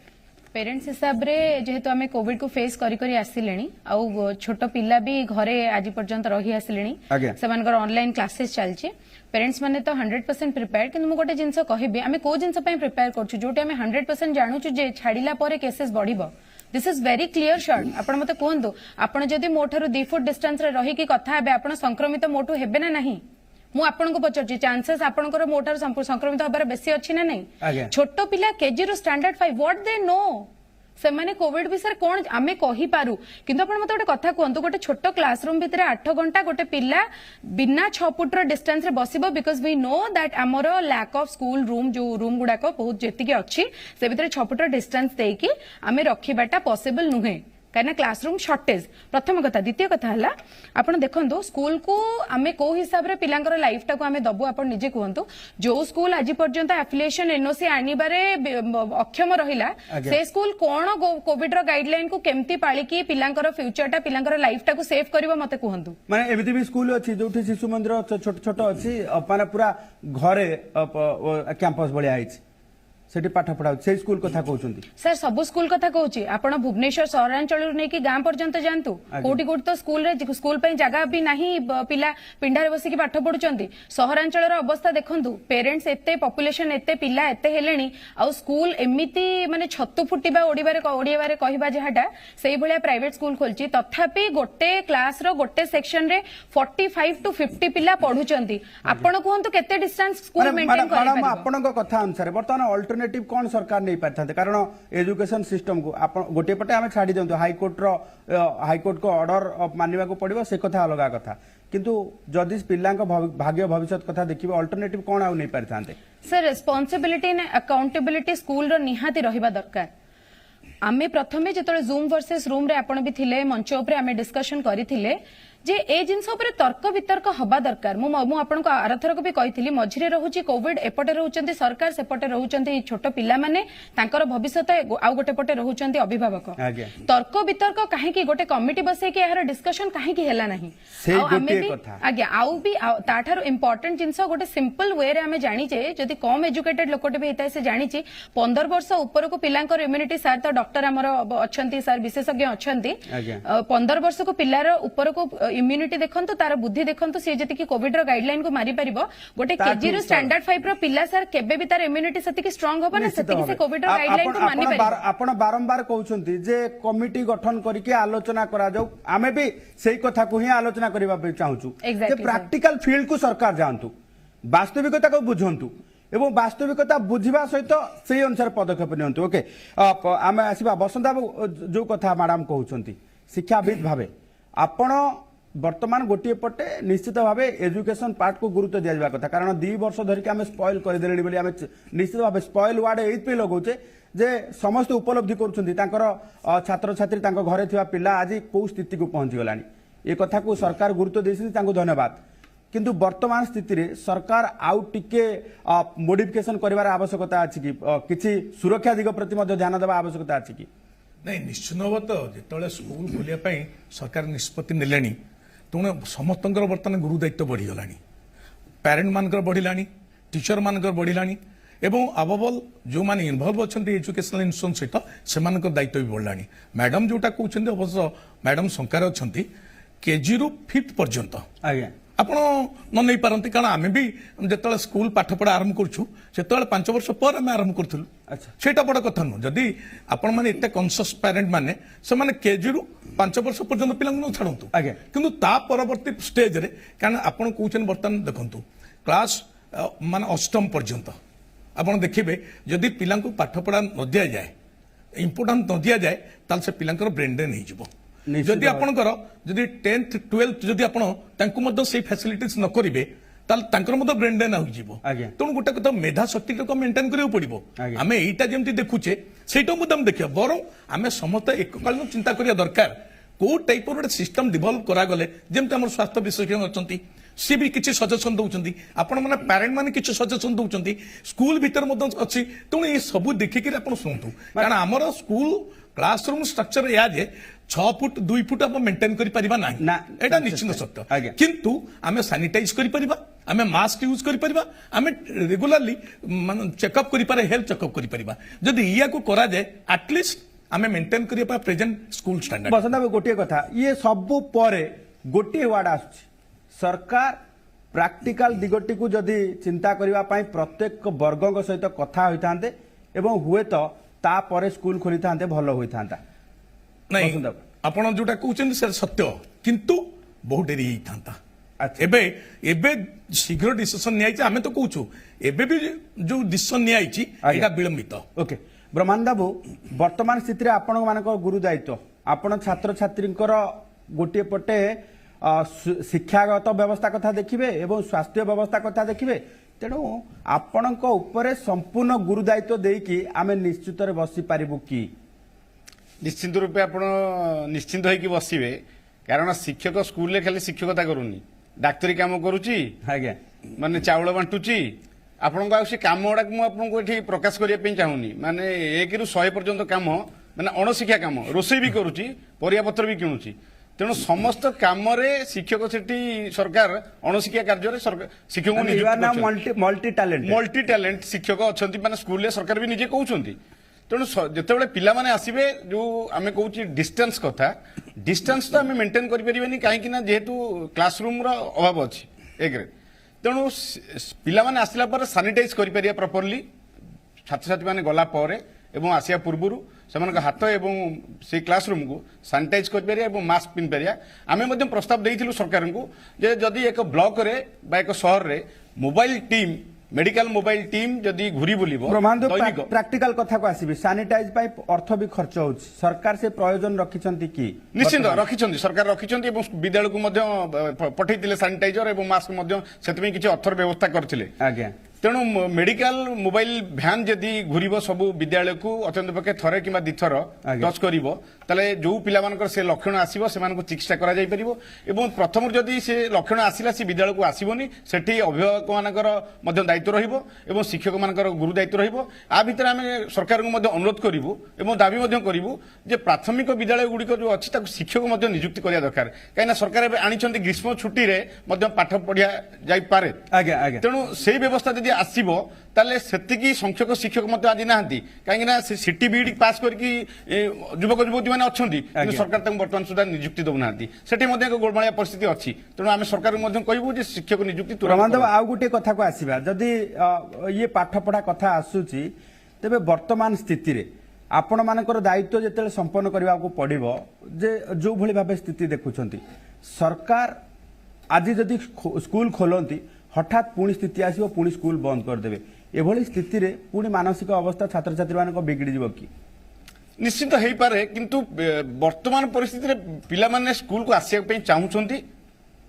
पेरेंट्स हिसाब रे जेहेतु आमे कोविड को फेस करी करी आसिलेनी आउ छोट पिला भी घरे आज पर्यंत रही आसिलेनी सेमानकर ऑनलाइन क्लासेस चलची पेरेंट्स माने तो 100% प्रिपेयर किंतु मु गोटे जिंस कहबी आमे को जिंस पय प्रिपेयर करछु जोटे आमे 100% जानू छु जे छाडिला परे केसेस बढ़िबो this is very clear shot आपण मते कोहंतु आपण जदी मोठारु 2 फुट डिस्टेंस रे रही की कथा हेबे आपण संक्रमित मोठू हेबे ना नहीं मु आपन को पचरची चांसेस आपनकर मोटर संक्रमित हबार बेसी अछि ना नहीं छोट पिला केजी रो स्टैंडर्ड 5 व्हाट दे नो से माने कोविड विषय कोन आमे कहि पारू किंतु आपण मते गोटे कथा कोंतु गोटे छोट क्लासरूम भितरे 8 घंटा गोटे पिला बिना 6 फुट रो डिस्टेंस रे बसिबो बिकॉज़ वी नो दैट हमर लैक ऑफ स्कूल रूम जो रूम गुडा को बहुत जेति के अछि से भितरे 6 फुट रो डिस्टेंस देकी आमे रखिबाटा पॉसिबल नुहे कहना क्लासरूम शॉर्टेज प्रथम कथा द्वितीय कथा हला आपण देखंतु स्कूल को आमे को हिसाब रे पिलांकर लाइफ टा को आमे दबो आपण निजे कहंतु जो स्कूल आज पर्यंत एफिलिएशन एनओसी आनिबारे अक्षम रहिला से स्कूल कोन कोविड रो गाइडलाइन को केमती पाळी की पिलांकर फ्यूचर टा पिलांकर लाइफ टा को सेव करबो मते कहंतु माने एमिति भी स्कूल अछि जोठी शिशु मंदिर छोट छोट अछि माने पूरा घरे कैंपस बळिया आइछि सेठी पाठ पढ़ाउ से स्कूल कथा कहउछंती सर सब स्कूल कथा कहउची आपण भुवनेश्वर सहरांचल नै कि गां पर्यंत जानतु कोटी कोटी तो स्कूल रे स्कूल पे जगह भी नाही पिला पिंडा रे बसी कि पाठ पढुचंती सहरांचल रो अवस्था देखंतु पेरेंट्स एते पॉपुलेशन एते पिला एते हेलेनी आ स्कूल एमिति माने छत्तु फुटिबा ओडिबारे कहिबा जहाटा सेही भलिया प्राइवेट स्कूल खोलची तथापि गोटे क्लास रो गोटे सेक्शन रे 45 टू 50 पिला पढुचंती आपण कहंतु केते डिस्टेंस स्कूल मेंटेन करि मैडम आपनक कथा अनुसार वर्तमान अल्टरनेटिव कौन सरकार नहीं पारथाते कारण एजुकेशन सिस्टम को आप गोटे पटे आम छाड़ी दिंतु हाईकोर्ट को ऑर्डर मानवा को पड़ो से कथा अलग कथा किंतु जदि पिला भाग्य भविष्य कथा देखिए अल्टरनेटिव कौन आउ नहीं पारथाते सर रेस्पॉन्सिबिलिटी ने अकाउंटेबिलिटी स्कूल रो निहाती रहिबा दरकार आमे प्रथमे जेतले जूम वर्सेस रूम रे आपण भी थिले मंच ऊपर आमे डिस्कशन करिथिले जे ए जिनस ऊपर तर्क वितर्क हबा दरकार मु आपण को आरथरक भी कहिथिली मझिरे रहउची कोविड एपटे रहउचंती सरकार सेपटे रहउचंती छोट पिला माने तांकर भविष्यत आउ गोटे पटे रहउचंती अभिभावक तर्क वितर्क काहे की गोटे कमिटी बसे कि यार डिस्कशन काहे की हेला नाही आमे भी आज्ञा आउ भी ताठार इंपोर्टेंट जिनस गोटे सिंपल वे रे आमे जानि जे जदी कम एजुकेटेड लोकटे भी हेताय से जानिची 15 वर्ष ऊपर को पिलांकर इम्यूनिटी सार तो डॉक्टर हमर अछंती सार विशेषज्ञ अछंती 15 वर्ष को पिलार ऊपर को इम्यूनिटी देखंतु तार बुद्धि देखंतु से जति कि कोविड रो गाइडलाइन को मारी परिबो गोटे केजी रो स्टैंडर्ड 5 रो पिला सर केबे भी तार इम्यूनिटी सति कि स्ट्रांग होबो ना सति कि से कोविड रो गाइडलाइन को मानी परिबो आपण बारंबार कहउछंती जे कमिटी गठन करके आलोचना करा जाऊ आमे भी सेही कथा को ही आलोचना करबा चाहूछु जे प्रैक्टिकल फील्ड को सरकार जानतु वास्तविकता को बुझंतु एवं वास्तविकता बुझा सहित से अनुसार पदक्षेप नियंतु ओके आम आसवा बसंत बाबू जो कथा मैडम कहउछंती शिक्षाविद भावे आपण वर्तमान गोटे पटे निश्चित भाव एजुकेशन पार्ट को गुरुत्व दिया कथा कारण 2 वर्ष धरिक आम स्पॉइल करदेले बोली आम निश्चित भाव स्पॉइल वार्ड एइथपे लगाउचे जे समस्त उपलब्धि करुछंती तांकर छात्र छात्री तांकर घरे थिबा पिला आज को स्थिति को पहुंची गलानी ए कथा को सरकार गुरुत्व देछिन तांको धन्यवाद किंतु वर्तमान स्थिति रे सरकार आउ टिके मोडिफिकेशन करिवार आवश्यकता अछि कि किछि सुरक्षा दिग प्रति मध्ये ध्यान देबा आवश्यकता अछि कि नहीं निश्चित भाव तो जिते स्कूल खोलिया सरकार निष्पत्ति नेले तेणु समस्त बर्तमान गुरु दायित्व बढ़ीगला पेरेन्ट मानकर बढ़िला टीचर मानकर बढ़िला एवं अबल जो मैंने इनवल्व अच्छा एजुकेशनल इन्स्टीट्यूशन सहित से दायित्व भी बढ़ला मैडम जोटा कहते अवश्य मैडम शंकार अच्छा केजी रु 5th पर्यंत आज्ञा ଆପଣ ନ ନେଇ ପାରନ୍ତି କାରଣ ଆମେ ବି ଯେତେବେଳେ ସ୍କୁଲ ପାଠପଢା ଆରମ୍ଭ କରୁଛୁ ସେତେବେଳେ 5 ବର୍ଷ ପରେ ଆମେ ଆରମ୍ଭ କରୁଥିଲୁ ସେଇଟା ବଡ କଥା ନୁହଁ ଯଦି ଆପଣମାନେ ଏତେ କନସିୟସ୍ ପ୍ୟାରେଣ୍ଟ ମାନେ ସେମାନେ କେଜି ରୁ 5 ବର୍ଷ ପର୍ଯ୍ୟନ୍ତ ପିଲାଙ୍କୁ ନ ଛାଡ଼ନ୍ତୁ କିନ୍ତୁ ତା ପରବର୍ତ୍ତୀ ଷ୍ଟେଜରେ କାରଣ ଆପଣ କହୁଛନ୍ତି ବର୍ତ୍ତମାନ ଦେଖନ୍ତୁ କ୍ଲାସ ମାନେ ଅଷ୍ଟମ ପର୍ଯ୍ୟନ୍ତ ଆପଣ ଦେଖିବେ ଯଦି ପିଲାଙ୍କୁ ପାଠପଢା ନ ଦିଆଯାଏ ଇମ୍ପୋର୍ଟାନ୍ସ ନ ଦିଆଯାଏ ତାହେଲେ ସେ ପିଲାଙ୍କର ବ୍ରେନ୍ ଡ୍ରେନ୍ ହେଇଯିବ जदि आपणकर जदि 10th 12th जदि आपण तांकु मध्य से फैसिलिटीज न करिवे ताल तांकर मध्य ब्रेन ड्रेन हो जिवो तेणु गोटे कथा मेधा शक्ति को मेंटेन करियो पड़िबो आमे एटा जेमति देखुचे सेटा मध्यम देखियो बरं आमे समस्त एककालीन चिंता करिया दरकार को टाइप रो सिस्टम डेवलप करा गले जेमति हमर स्वास्थ्य विशेषज्ञ अछंती सी भी किसी सजेशन दउचंती आपण माने पेरेंट माने किसी सजेशन दउचंती स्कूल भीतर मध्य अछि तेणु ये सब देखिकि आपण सुनतु कारण हमर स्कूल क्लासरूम स्ट्रक्चर या जे 6 फुट 2 फुट आप मेंटेन करि परिबा नाही एटा निश्चित सत्य किंतु आमे सैनिटाइज करि परिबा आमे मास्क यूज करि परिबा आमे रेगुलरली चेकअप करि पारे हेल्थ चेकअप करि परिबा जदि इया को करा जाय एटलीस्ट आमे मेंटेन करिया पा प्रेजेंट स्कूल स्टैंडर्ड बसंत बाबू गोटे कथा ये सब परे गोटे वार्ड आछी सरकार प्रैक्टिकल दिगटी को जदि चिंता करिवा पई प्रत्येक वर्गक सहित कथा होइतांते एवं हुए तो ता परे स्कूल खोली थांते भलो होई थांता नहीं आपण जोटा कहउछन से सत्य किंतु बहुत डेरी ही थांता एबे एबे शीघ्र डिसीजन नियाइछ आमे तो कहउछु एबे भी जो डिसीजन नियाइछ एटा विलंबित ओके ब्रह्मानंद बाबू वर्तमान स्थिति रे आपण मानक गुरु दायित्व आपण छात्र छात्रींकर गोटे पटे शिक्षागत व्यवस्था कथा देखिबे एवं स्वास्थ्य व्यवस्था कथा देखिबे तेणु आपणक उपरे संपूर्ण गुरु दायित्व देकी आमे निश्चित रे बसी पारिबु की निश्चित रूपे आप निश्चिंत होइकी बसिबे कारण शिक्षक स्कूल रे खाली शिक्षकता करूनी डाक्तरी काम करूची आज्ञा माने चावल बांटुची आपण को से काम गुड़ा को आपन को एठी प्रकाश करिया पे चाहूनी माने 1 ରୁ 100 पर्यंत काम माने अणशिक्षा काम रोसई भी करूची परिया पत्र भी किणुची तेणु समस्त काम रे शिक्षक सेठी सरकार अणशिक्षा कार्य रे शिक्षक को नियुक्त मल्टी टैलेंट शिक्षक अछंती माने स्कूल रे सरकार भी निजे कहउछंती तेणु जिते पिला माने आसिबे जो आमे कहूची डिस्टेंस कथा डिस्टेंस तो आमे मेंटेन करि परिबेनी काहे कि ना जेहेतु क्लासरूम रो अभाव अछि एकरे तेणु पिला माने आसिला पर सैनिटाइज करि परिया प्रॉपर्ली छात्र छात्री माने गला परे एवं आसिया पूर्वरु सेमानक हाथ एवं से क्लासरूम को सैनिटाइज कर परिया एवं मास्क पिन परिया आमे मध्यम प्रस्ताव देइथिलु सरकार को जे जदि एक ब्लॉक रे बा एक शहर रे mobile team medical mobile team जदि घुरी बुलिबो प्रैक्टिकल कथा को आसीबे सैनिटाइज पाई अर्थ भी खर्च होछि सरकार से प्रयोजन रखिछंती की निश्चित रखिछंती सरकार रखिछंती एवं विद्यालय को मध्य पठैतिले सैनिटाइजर एवं मास्क मध्य सेतमे किछि अर्थर व्यवस्था करथिले आज्ञा तेणु मेडिकल मोबाइल भ्यान जदि घुरीब सब विद्यालय को अत्यंत पक्षे थरे कि दिथर टच करिवो ताले जो पिला मानकर से लक्षण आसीबो से मानको चिकित्सा करा जाई परिबो एवं प्रथम जदि से लक्षण आसिला से विद्यालय को आसीबोनी सेठी अभिभावक मानकर मध्य दायित्व रहिबो एवं शिक्षक मानकर गुरु दायित्व रहिबो आ भितर आमे सरकार को मध्य अनुरोध करिवो एवं दाबी मध्य करिवो जे प्राथमिक विद्यालय गुडी जो अछि ताको शिक्षक मध्य नियुक्ति करिया दरकार काइना सरकार आनिछंती ग्रीष्म छुट्टी रे मध्य पाठ पढिया जाई पारे आज्ञा आज्ञा तेणु सेही व्यवस्था जदि आसीबो ताले सेतिकी संख्यक शिक्षक मध्य आदि नाहंती काहेकि ना से सिटी बीडी पास करके युवक युवती माने अछंती किंतु सरकार तक वर्तमान सुधा नियुक्ति दउ नाहंती सेठी मध्य एक गोलमालिया परिस्थिति अछि तेणु आमे सरकार मध्य कहबो जे शिक्षक नियुक्ति तुरंत आ गुटे कथा को आसीबा जदि ये पाठ पढ़ा कथा आसुची तेबे वर्तमान स्थिति रे आपण मानकर दायित्व जेतेले संपन्न करबा को पड़िबो जे जो भली भाबे स्थिति देखुछंती सरकार आज जदि स्कूल खोलंती हठात पुणी स्थिति आसीबो पुणी स्कूल बंद कर देबे एभली स्थिति रे पुणी मानसिक अवस्था छात्र छात्री मानक बिगड़ी जिवो की निश्चित हेई पारे किंतु वर्तमान परिस्थिति रे पिला माने स्कूल को आसिया पे चाहुचंती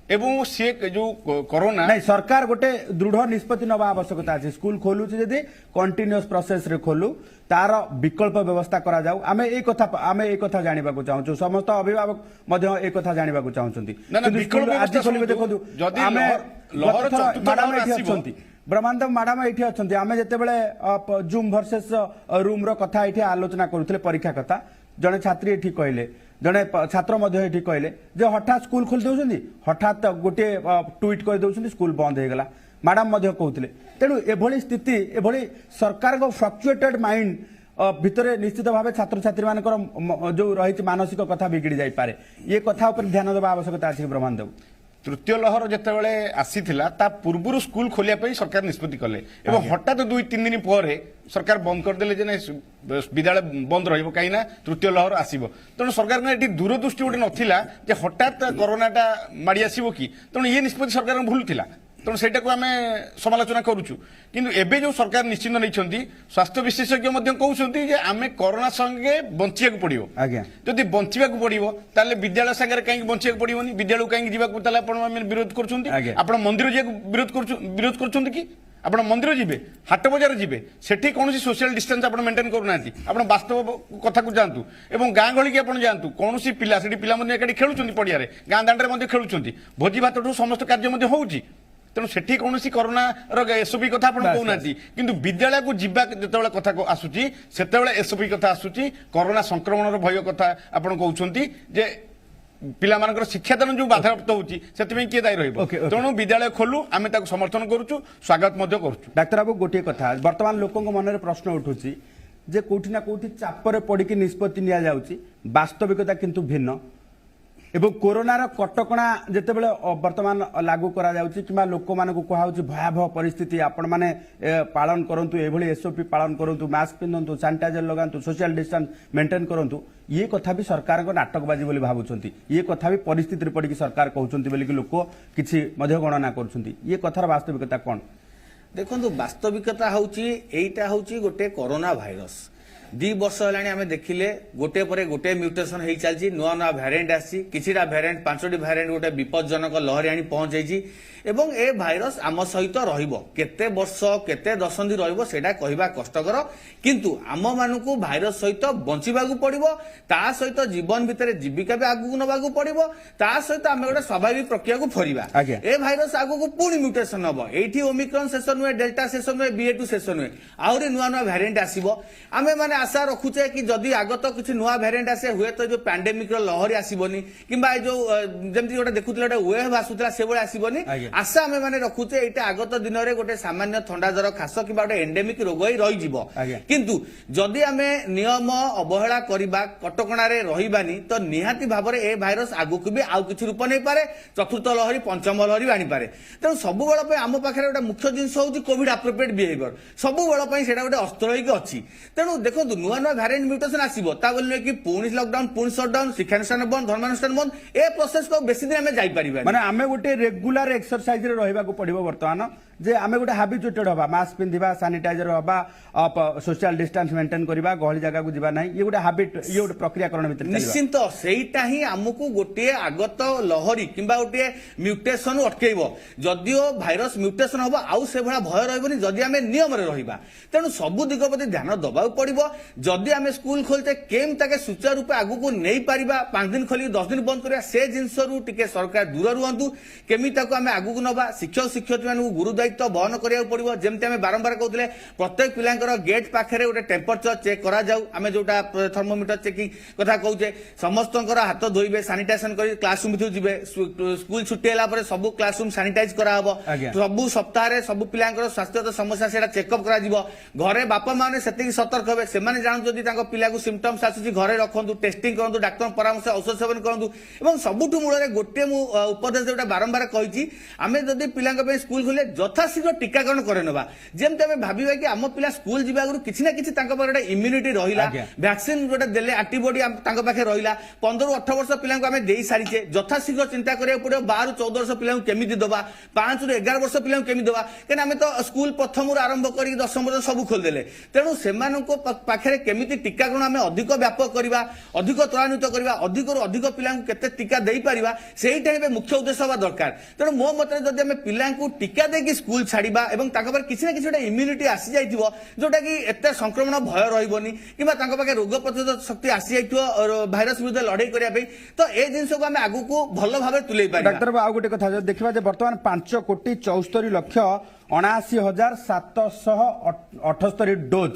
एवं सी जो कोरोना नहीं सरकार गोटे दृढ़ निष्पत्ति नवा आवश्यकता अछि स्कूल खोलु जदि कंटिन्यूअस प्रोसेस रे खोलु तार विकल्प व्यवस्था करा जाऊ आमे ए कथा जानिबा को चाहू समस्त अभिभावक मध्य ए कथा जानिबा को चाहूछंती विकल्प आज खोलिबे देखो आमे मैडम एठी अछंती ब्रह्मानंद मैडम एठी अछंती आमे जते बेले जूम वर्सेस रूम रो कथा एठी आलोचना करूथले परीक्षा कथा जने छात्री एठी कहले जड़े छात्र मध्य कहले जे हठात स्कूल खोल दौरान हठात गोटे ट्वीट कर दौरान स्कूल बंद हो गला मैडम कहते तेणु एभली स्थिति एभली सरकार को फ्लक्चुएटेड माइंड भितर निश्चित भाव छात्र छात्री मान जो रही मानसिक कथा बिगड़ी जापे ये कथा ध्यान देवा आवश्यकता अच्छी ब्रह्मानंद तृतीय लहर जितेबाला आसीथिला ता पूर्व स्कूल खोलिया सरकार निष्पत्ति कले एवं हठात 2-3 दिन पर सरकार बंद करदे जे विद्यालय बंद रहिबो काईना तृतीय लहर आसीबो तेणु सरकार ने दूरदृष्टि गोटे नथिला जे हठात कोरोनाटा माड़ी आसीबो कि तेणु ये निष्पत्ति सरकार भूल थिला तेणु सेटा को आमे समालोचना करूछु किंतु एबे जो सरकार निश्चिंत नैछंती स्वास्थ्य विशेषज्ञ मध्य कहउछंती जे आमे कोरोना संगे बंचिया को पड़िबो आज्ञा जदि बंचिबा को पड़िबो ताले विद्यालय संगे काई बंचिया को पड़िबोनी विद्यालय काई जीवा को ताले आपण आमे विरोध करछंती आपण मंदिर जे विरोध करछंती कि आपण मंदिर जीवे हाट बजार जीवे सेठी कोनोसी सोशल डिस्टेंस आपण मेंटेन करूनांती आपण वास्तव कथा को जानतु एवं गां गली के आपण जानतु कोनोसी पिला सेठी पिला मध्ये एकाडी खेलुछंती पडिया रे गां दांडरे मध्ये खेलुछंती भोजी भातठू समस्त कार्य मध्ये होउची तेणु सेठी कौन कोरोना एसओपी कथा कहना कि विद्यालय को जीवा जो कथा आसूची से एसओपी कथा आसूची कोरोना संक्रमण भय कथा आप कहते जे पिला मानकर शिक्षादान जो बाधाप्राप्त होची सेतिमे किए दायी रहिबो तेणु विद्यालय खोलु आमे ताको समर्थन करूछु स्वागत मध्ये करूछु डाक्टर बाबू गोटे कथा वर्तमान लोकों मन में प्रश्न उठुची जे कोठी ना कोठी चापर पड़ी निष्पत्ति निया जाउची वास्तविकता किंतु भिन्न एवं कोरोनार कटकणा जितेबाला वर्तमान लागू करा जाउची किंबा लोक मानक कहाउची भयावह परिस्थिति आपण माने पालन करंतु एभली एसओपी पालन करंतु मास्क पिंधंतु सैनिटाइजर लगांतु सोशल डिस्टेंस मेंटेन करंतु ये कथा भी सरकार को नाटकबाजी बोली भाबुचंती ये कथा भी परिस्थिति पड़ी सरकार कहउचंती बोली कि लोक किछि मध्य गणना करछंती ये कथार वास्तविकता कोन देखंतु वास्तविकता होउची एटा होउची गोटे कोरोना भाइरस 2 वर्ष हेलानी आमे देखिले गोटे परे गोटे म्यूटेशन हेई चलची नुआ नुआ वेरिएंट आसी किछिटा वेरिएंट 5टी वेरिएंट गोटे विपज्जनक लहरी आनी पहुंच जाईची एवं ए भाइरस आम सहित रहिबो केते वर्ष केते दशंधि रहिबो सेटा कहिबा कष्टकर किंतु आम मानकु भाइरस सहित बंचिबागु पड़िबो ता सहित जीवन भितरे जीविका भी आगु नबागु पड़िबो ता सहित आमे गोटे स्वाभाविक प्रक्रिया को फरिबा ए भाइरस आगु को पुणी म्यूटेशन हबो एठी ओमिक्रॉन सेशन हुए डेल्टा सेशन हुए BA2 सेशन हुए आउरी नुआ नुआ वेरिएंट आसीबो आमे माने आशा रखुचे कि जदि आगत किछि नुआ वेरिएंट आसे हुए तो जो पैंडेमिक रो लहरी आसीबोनी किबा जो जेमति गोटे देखुतले गोटे वेव आसुतला से बळे आसीबोनी आशा आमे माने रखुचे एटा आगत दिन रे गोटे सामान्य ठंडा जर खास किबा गोटे एंडेमिक रोग ही रही जीवो किंतु जदि आमे नियम अवहेला करिबा कटकणा रे रहिबानी तो निहाती भाव रे ए भाइरस आगु को भी आउ किछि रूप नै पारे चतुर्थ लहरी पंचम लहरी बानी पारे तेणु सबु बेଳ पे आम पाखरे गोटे मुख्य जिंस होउची कोविड एप्रोप्रिएट बिहेवियर सबु बेळ पे सेटा गोटे अस्त्र होइके अछि तेणु देखो नुआ नुआ वेरिएंट म्यूटेशन आसीबो ता बोलले कि पुणी लॉकडाउन पुणी शटडाउन शिक्षानुष्ठान बंद धर्मानुष्ठान बंद ए प्रोसेस को बेसी दिन आमे जाई परिबा माने आमे गोटे रेगुलर एक्सरसाइज रे रहिबा को पड़िबो वर्तमान जे आमे गोटे हैबिचुएटेड होबा मास्क पिंधिबा सैनिटाइजर होबा सोशल डिस्टेंस मेंटेन करबा गहली जगह को जिबा नाही ये गोटे हैबिट ये गोटे प्रक्रियाकरण भितर निश्चित सेटा ही हमकु गोटे आगत लहरी किंबा गोटे म्यूटेशन अटकेइबो जदियो भाइरस म्यूटेशन होबा आउ से भला भय रहबनी जदि आमे नियम रे रहिबा तेणु सबु दिग प्रति ध्यान दबाउ पड़िबो जदि आमे स्कूल खोलते केम ताके सुचारू रूप आगु को नै परिबा 5 दिन खोली 10 दिन बंद करिया से जिंस रु टिके सरकार दूर रुहंतु केमी ताको आमे आगु को नबा शिक्षक शिक्षयित्री मानकु गुरु दायित्व बहन करिया पड़िबो जेमते आमे बारंबार कहउतले प्रत्येक पिलांकर गेट पाखरे गोटे टेम्परेचर चेक करा जाऊ आमे जोटा थर्मोमीटर चेकिंग कथा कहउचे समस्तंकर हाथ धोइबे सैनिटाइजेशन करी क्लासरूम भितर जिबे स्कूल छुट्टी होला परे सब क्लासरूम सैनिटाइज करा हबो सब सप्ताह रे सब पिलांकर स्वास्थ्य समस्या सेटा चेकअप करा जिवो घरे बापा माने सेति सतर्क हेबे सेमाने जान जदि ताको पिला को सिम्पटम्स आसुची घरे रखंतु टेस्टिंग करंतु डॉक्टर परामर्श औषध सेवन करंतु एवं सबुठु मूल रे गोटे मु उपदेश जोटा बारंबार कहिची आमे जदि पिलांक पे स्कूल खोले ଯଥାଶୀଘ୍ର ଟିକାକରଣ କରେନବା ଯେମିତି ଆମେ ଭାବିବା କି ଆମ ପିଲା ସ୍କୁଲ ଯିବା ଆଗରୁ କିଛି ନା କିଛି ତାଙ୍କ ପାଖରେ ଇମ୍ୟୁନିଟି ରହିଲା ଭ୍ୟାକ୍ସିନ ଗୋଟେ ଦେଲେ ଆଣ୍ଟିବଡି ତାଙ୍କ ପାଖରେ ରହିଲା 15-18 ବର୍ଷ ପିଲାଙ୍କୁ ଆମେ ଦେଇ ସାରିଛେ ଯଥାଶୀଘ୍ର ଚିନ୍ତା କରିବାକୁ ପଡିବ 12-14 ବର୍ଷ ପିଲାଙ୍କୁ କେମିତି ଦେବା 5-11 ବର୍ଷ ପିଲାଙ୍କୁ କେମିତି ଦେବା କାରଣ ଆମେ ତ ସ୍କୁଲ ପ୍ରଥମରୁ ଆରମ୍ଭ କରିକି 10ମ ପର୍ଯ୍ୟନ୍ତ ସବୁ ଖୋଲିଦେଲେ ତେଣୁ ସେମାନଙ୍କ ପାଖରେ କେମିତି ଟିକାକରଣ ଆମେ ଅଧିକ ବ୍ୟାପକ କରିବା ଅଧିକ ତ୍ୱରାନ୍ୱିତ କରିବା ଅଧିକରୁ ଅଧିକ ପିଲାଙ୍କୁ କେତେ ଟିକା ଦେଇପାରିବା ସେଇଟା ଏବେ ମୁଖ୍ୟ ଉଦ୍ଦେଶ୍ୟ ହେବା ଦରକାର ତେଣୁ ମୋ ମତରେ ଯଦି ଆମେ ପିଲାଙ୍କୁ ଟିକା ଦେଇକି ସ୍କୁଲ ଛାଡ଼ିବା ଏବଂ ତାଙ୍କ ପାଖରେ କିଛି ନା କିଛି ଗୋଟେ ଇମ୍ୟୁନିଟି ଆସିଯାଇଥିବ ଯୋଉଟା କି ଏତେ ସଂକ୍ରମଣ ଭୟ ରହିବନି କିମ୍ବା ତାଙ୍କ ପାଖରେ ରୋଗ ପ୍ରତିରୋଧ ଶକ୍ତି ଆସିଯାଇଥିବ ଭାଇରସ ବିରୁଦ୍ଧରେ ଲଢ଼େଇ କରିବା ପାଇଁ ତ ଏ ଜିନିଷକୁ ଆମେ ଆଗକୁ ଭଲ ଭାବରେ ତୁଲେଇ ପାରିବା ଡାକ୍ତର ଆଉ ଗୋଟେ କଥା ଯଦି ଦେଖିବା ଯେ ବର୍ତ୍ତମାନ 5,74,778 ଡୋଜ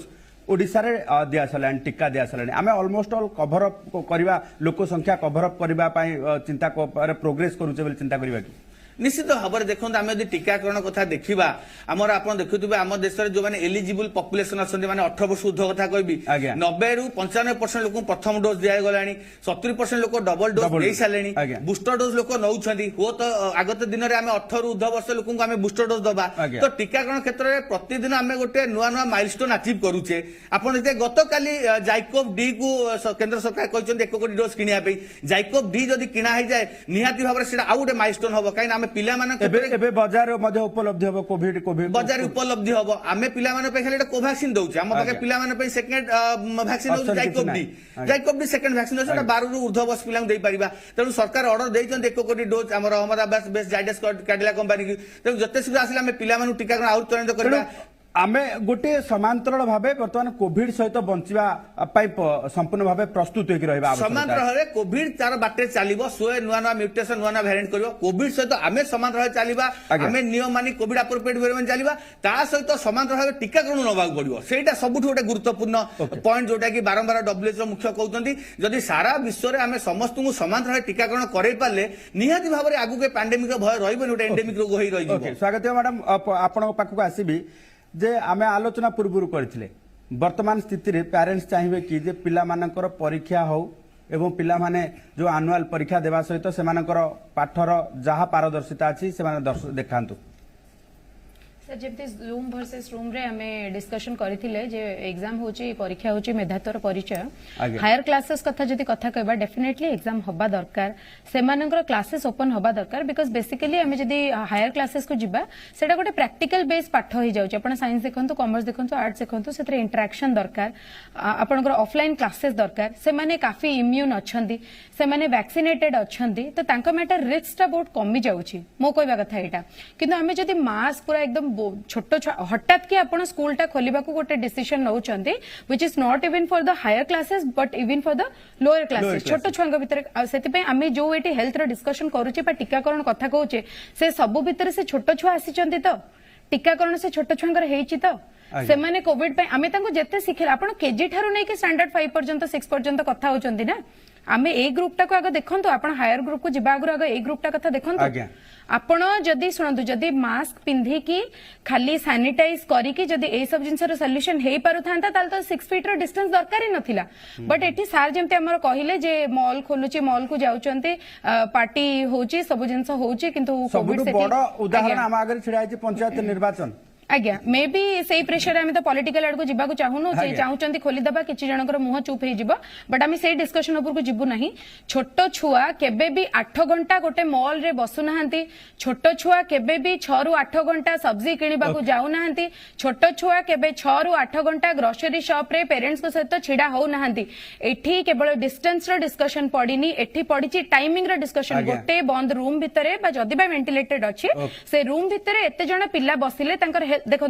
ओडिशारे दिया सारे टीका दिया सारे आम अलमोस्ट ऑल कभर अप करवा लोक संख्या कभर अप करने चिंता प्रोग्रेस करुचे चिंता करवा कि निश्चित भाव में देखते आम यदि टीकाकरण कथा देखा आमर आप देखुए आम देश में जो एलिजिबल पपुलेशन अच्छा 18 वर्ष ऊर्ध्व कथा कहबी 90-95% लोक प्रथम डोज दिगला 70% लोक डबल डोज दे सारे बुस्टर डोज लोक नौ हो तो आगत दिन में आम 18 ऊर्ध्व वर्ष लोक आम बुस्टर डोज दबा तो टीकाकरण क्षेत्र में प्रतिदिन आम गोटे नुआ नुआ माइलस्टोन अचीव करुचे आपड़ गत काली जाइकोव डी को केंद्र सरकार कहते 1 कोटी डोज किनापी जाइकोव डी जदि किना हो जाए निहाती भाव में आउ गोटे माइलस्टोन हम कहीं पिला बजार उपलब्धि हम कोविड बजार उपलब्धि हम आम पिला खाली कोवैक्सीन दौचे आम पाखे पिला second vaccine ZyCoV D second vaccine 12 ऊर्ध्व वर्ष पिला तेणु सरकार ऑर्डर देते 1 कोटी डोज आम अहमदाबाद बेस्ट जाइडस कैडिला कंपनी की तेणु जिते शीघ्र आसिले आम पिला टीकाकरण आउट त्वरित करबा आमे गोटे समांतराल भावे बर्तमान कोविड सहित बंचिबा संपूर्ण भावे प्रस्तुत होकर रहबा समांतराल कोविड तार बाटे चलिबो सोए नुआ नुआ म्यूटेशन नुआ नुआ वेरिएंट करबो कोविड सहित आमे समांतराल चलिबा आमे नियम मानी कोविड अप्रोप्रिएट वेरिएंट चलिबा ता सहित समांतराल भावे टीकाकरण नबाक पड़िबो सेटा सबुठ गोटे गुरुत्वपूर्ण पॉइंट जोटा कि बारंबार डब्ल्यूएचओ मुख्य कहउतंती जदि सारा विश्व रे आमे समस्त को समांतराल टीकाकरण करै पाले निहाती भाव रे आगु के पैंडेमिक भय रहइबो गोटे एंडेमिक रोग होई रहिबो स्वागत है मैडम आपन पाखु आसीबी जे आमे आलोचना पूर्व करथिले वर्तमान स्थिति रे पेरेंट्स चाहिए कि जे पिला मानकर परीक्षा हो एवं पिला माने जो एनुअल परीक्षा देवा सहित से मानकर पाठर जहा पारदर्शिता अछि से माने देखांतु सर जब जूम वर्सेस रूम रे हमें डिस्कशन करथिले जे एग्जाम होची परीक्षा होची मेधातर परिचय हायर क्लासेस कथा जदी कथा कहबा डेफिनेटली एग्जाम होबा दरकार से मानकर क्लासेस ओपन होबा दरकार बिकॉज बेसिकली हमें जदी हायर क्लासेस को जिबा सेटा गोटे प्रैक्टिकल बेस पाठ हो जाउची आपण साइंस देखंतु कॉमर्स देखंतु आर्ट्स देखंतु सेतरे इंटरेक्शन दरकार आपनकर ऑफलाइन क्लासेस दरकार से माने काफी इम्यून अछंती से माने वैक्सीनेटेड अछंती तो तांका मैटर रिस्क टा बहुत कमी जाउची मो कहबा कथा एटा किंतु हमें जदी मास पूरा एकदम छोट हठात कि आपण स्कूल टा खोलिबा को गोटे डिसीजन नउचंती which is not even for the higher classes but even for the lower classes छोट छुआंग भितर सेति पे आमे जो एटी हेल्थ रो डिस्कशन करूचे बा टीकाकरण कथा कहूचे से सब भितर से छोट छुआ आसीचंती तो टीकाकरण से छोट छुआंगर हेची तो से माने कोविड पे आमे तांको जेते सिखेला आपण केजी ठारू नै कि स्टैंडर्ड 5 पर्यंत 6 पर्यंत कथा होचंती ना आमे ए ग्रुप टा को आगे देखंतु आपण हायर ग्रुप को जिबा आगु आगे ए ग्रुप टा कथा देखंतु आपण जदि सुनंतु जदि मास्क पिंधी की खाली सैनिटाइज करी की जदि ए सब जिंसर सॉल्यूशन हेई पारु थांता ताल तो 6 फीट रो डिस्टेंस दरकार ही नथिला बट एठी सार जेमते हमर कहिले जे मॉल खोलुची मॉल को जाउचंती पार्टी होची सब जिंस होची किंतु कोविड से बड़ उदाहरण हम आगे छिड़ाई छी पंचायत निर्वाचन आज्ञा मे बी सेही प्रेशर आम तो पॉलिटिकल आड़ को जावाक चाहूनु चाहूँ खोलीदेवा किसी जनकर मुह चुप हो बट आम से डिस्कशन उपर को जीवु नहीं छोट छुआ केबे भी 8 घंटा गोटे मॉल रे बसु नाहंती छोट छुआ केबे भी 6 ରୁ 8 घंटा सब्जी किनिबा को जाउ नाहंती छोट छुआ केबे 6 ରୁ 8 घंटा ग्रोसरी शॉप रे पेरेंट्स को सहित छिड़ा हो नाहंती एठी केवल डिस्टेंस रो डिस्कशन पड़ीनी एठी पड़ीची टाइमिंग रो डिस्कशन गोटे बंद रूम भितरे बा जदी बा वेंटिलेटेड अछि से रूम भितरे एते जण पिल्ला बसिले तांकर देखो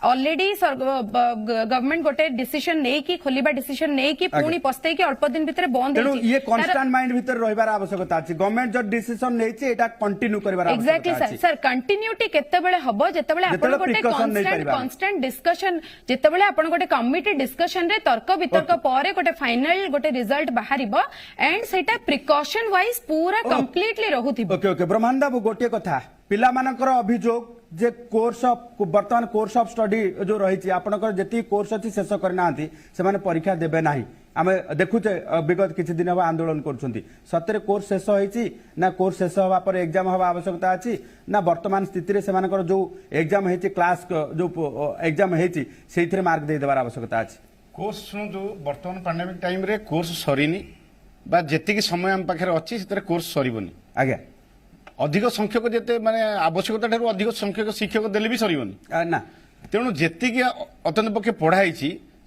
ऑलरेडी गवर्नमेंट गोटे डिसीजन नहीं कि खोलिबा डिसीजन नहीं कि पुणी पस्ते कि अल्प दिन भीतर बंद है ये कांस्टेंट माइंड भीतर रहबार आवश्यकता अछि गवर्नमेंट जो डिसीजन नेछि एटा कंटिन्यू करबार आवश्यकता अछि एक्जेक्टली सर कंटिन्यूटी केतेबेले हबो जेतेबेले आपण गोटे कांस्टेंट डिस्कशन जेतेबेले आपण गोटे कमिटी डिस्कशन रे तर्क वितर्क पारे गोटे फाइनल गोटे रिजल्ट बाहरिबो एंड सेटा प्रिकॉशन वाइज पूरा कंप्लीटली रहउथि ओके ओके ब्रह्मानंद बाबू गोटे कथा पिला मानकर अभियोग जे कोर्स ऑफ वर्तमान कोर्स ऑफ स्टडी जो रही आपनकर जेती कोर्स अछि शेष करना से माने परीक्षा देबे नाही आम देखुचे विगत किसी दिन हम आंदोलन कर सतरे कोर्स शेष होती ना कोर्स शेष हवा पर एग्जाम हवा आवश्यकता अच्छी ना वर्तमान स्थिति से जो एग्जाम होती क्लास जो एग्जाम होती से मार्क दे देवार आवश्यकता अच्छी कोर्स शुणु बर्तमान पैंडेमिक टाइम रे कोर्स सरीनी बा जेतिकी समय आम पाखे अच्छी से कोर्स सरबनी आज्ञा अधिक संख्यक जिते माने आवश्यकता ठारू अधिक संख्यक शिक्षक देले भी सरबनी ना तेणु जेतिकी अत्यंत पक्षे पढ़ाई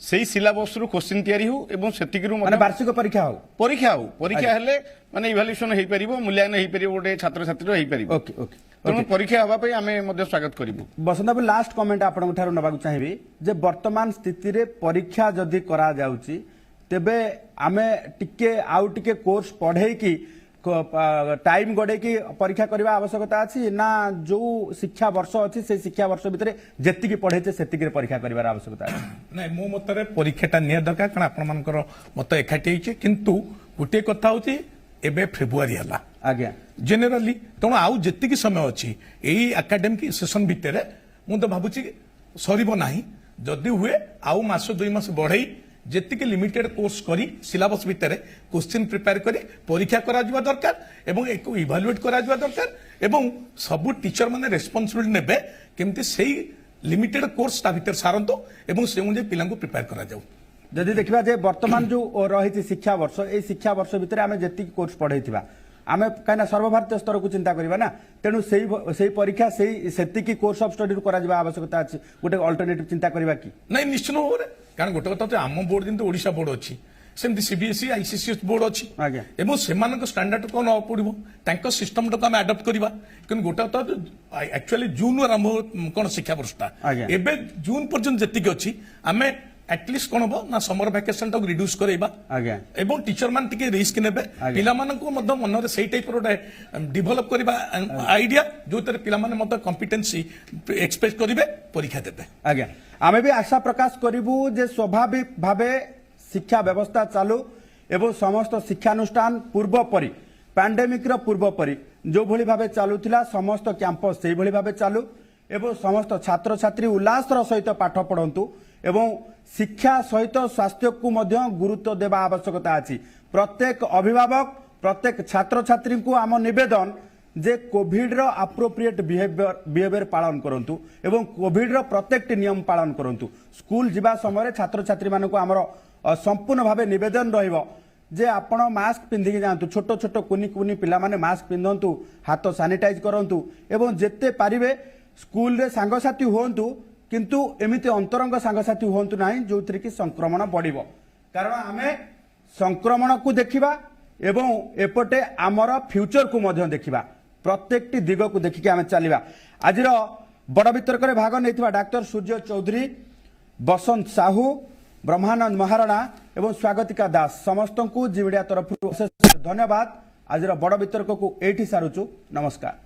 से सिलेबस रु क्वेश्चन तैयारी हो एवं सेतिकी माने वार्षिक परीक्षा हो परीक्षा हेले माने इवैल्यूएशन हेई परिबो मूल्यांकन हेई परिबो गोटे छात्र छात्री हेई परिबो ओके ओके तेणु परीक्षा हवा पे आमे मध्ये स्वागत करिबो बसंत बाबू लास्ट कमेंट आपन ठारू नबाक चाहिबी जे वर्तमान स्थिति रे परीक्षा जदि करा जाउची तेबे आमे टिके आउ टिके कोर्स पढ़े की टाइम गड़े की परीक्षा करने आवश्यकता अच्छी ना जो शिक्षा वर्ष अच्छी से शिक्षा वर्ष भितर जी पढ़े से परीक्षा कर आवश्यकता ना मो मतरे परीक्षाटा निया दरकार कारण आपण मत एकाठी किंतु गोटे कथा हूँ एबे फेब्रुआरी है आज्ञा जेनेराली तेणु आउ जी समय अच्छी यही एकाडेमिक सेशन भितर मुझे भावुची सर ना जदि हुए आउ मास 2 मास बढ़ई जेतिके लिमिटेड कोर्स करी सिलेबस भितर क्वेश्चन प्रिपेयर करी परीक्षा करा जिबा दरकार एवं एको इवैल्यूएट करा जिबा दरकार एवं सब टीचर माने रेस्पोंसिबिलिटी नेबे केमती सेही लिमिटेड कोर्स ता भितर सारंतो एवं से मुझे पिलांको प्रिपेयर करा जाऊ जदि देखिबा जे वर्तमान जो रही शिक्षा वर्ष ए शिक्षा वर्ष भितर आमे जेति कोर्स पढ़ाइथिबा आमे काना सर्वभारतीय स्तर को चिंता करिबा ना तेणु सेही परीक्षा सेही कोर्स ऑफ स्टडी करा जिबा आवश्यकता अछि गोटे अल्टरनेटिव चिंता करिबा कि नहीं निश्चित भाव कारण गोटे कथा आम बोर्ड जमी ओडिशा बोर्ड अच्छी सेमती सीबीएसई आईसीसीएस बोर्ड अच्छी एवं से स्टैंडर्ड को न पड़ो तांको सिस्टम टाक आम आडप्ट करवा कि गोटे कथा एक्चुअली जून आरंभ कौन शिक्षा वर्षटा एबे जून पर्यंत जी अच्छी आम एटलिस्ट कौन हम ना समर वैकेशन टाक रिड्यूस करवा एवं टीचर मान टिके रिस्क नेबे पिला माननको मध्य मनरे सेही टाइप रोटे डेवलप करबा आइडिया जो तरे पिला माने मध्य कॉम्पिटेंसी एक्सप्रेस करिवे परीक्षा देबे आज्ञा आमे भी आशा प्रकाश करिवु जे स्वाभाविक भावे शिक्षा व्यवस्था चालू एवं समस्त शिक्षानुष्ठान पूर्व परी पैंडेमिक रो पूर्व परी जो भली भावे चालुथिला समस्त कैंपस सेही भली भावे चालू एवं समस्त छात्र छात्री उल्लास सहित पाठ पढ़ंतु एवं शिक्षा सहित स्वास्थ्य को मध्य गुरुत्व देवा आवश्यकता अछि प्रत्येक अभिभावक प्रत्येक छात्र छात्री को आम निवेदन जे कोविड रो अप्रोप्रिएट बिहेवियर पालन करंतु एवं कोविड रो प्रत्येक नियम पालन करंतु स्कूल जिबा समय छात्र छात्री मानको हमर संपूर्ण भावे निवेदन रहिबो जे आपण मास्क पिंधिकी जातु छोट छोट कुनी कुनी पिला माने मास्क पिंधंतु हाथ सैनिटाइज करंतु एवं जेते पारिबे स्कूल रे सांगसाथी होंतु किंतु एमिति अंतरंग सांगसाथी होंतु नाही जोथि कि संक्रमण बढ़िबो कारण आमे संक्रमण को देखिबा एवं एपटे आमर फ्यूचर को मध्य देखिबा प्रत्येक दिग को देखिक आम चलवा आज बड़ वितर्क भाग नहीं डाक्टर सूर्य चौधरी बसंत साहू ब्रह्मानंद महाराणा एवं स्वागतिका दास समस्त को जीविडिया तरफ धन्यवाद आज बड़ वितर्क को एठी सारुचु नमस्कार।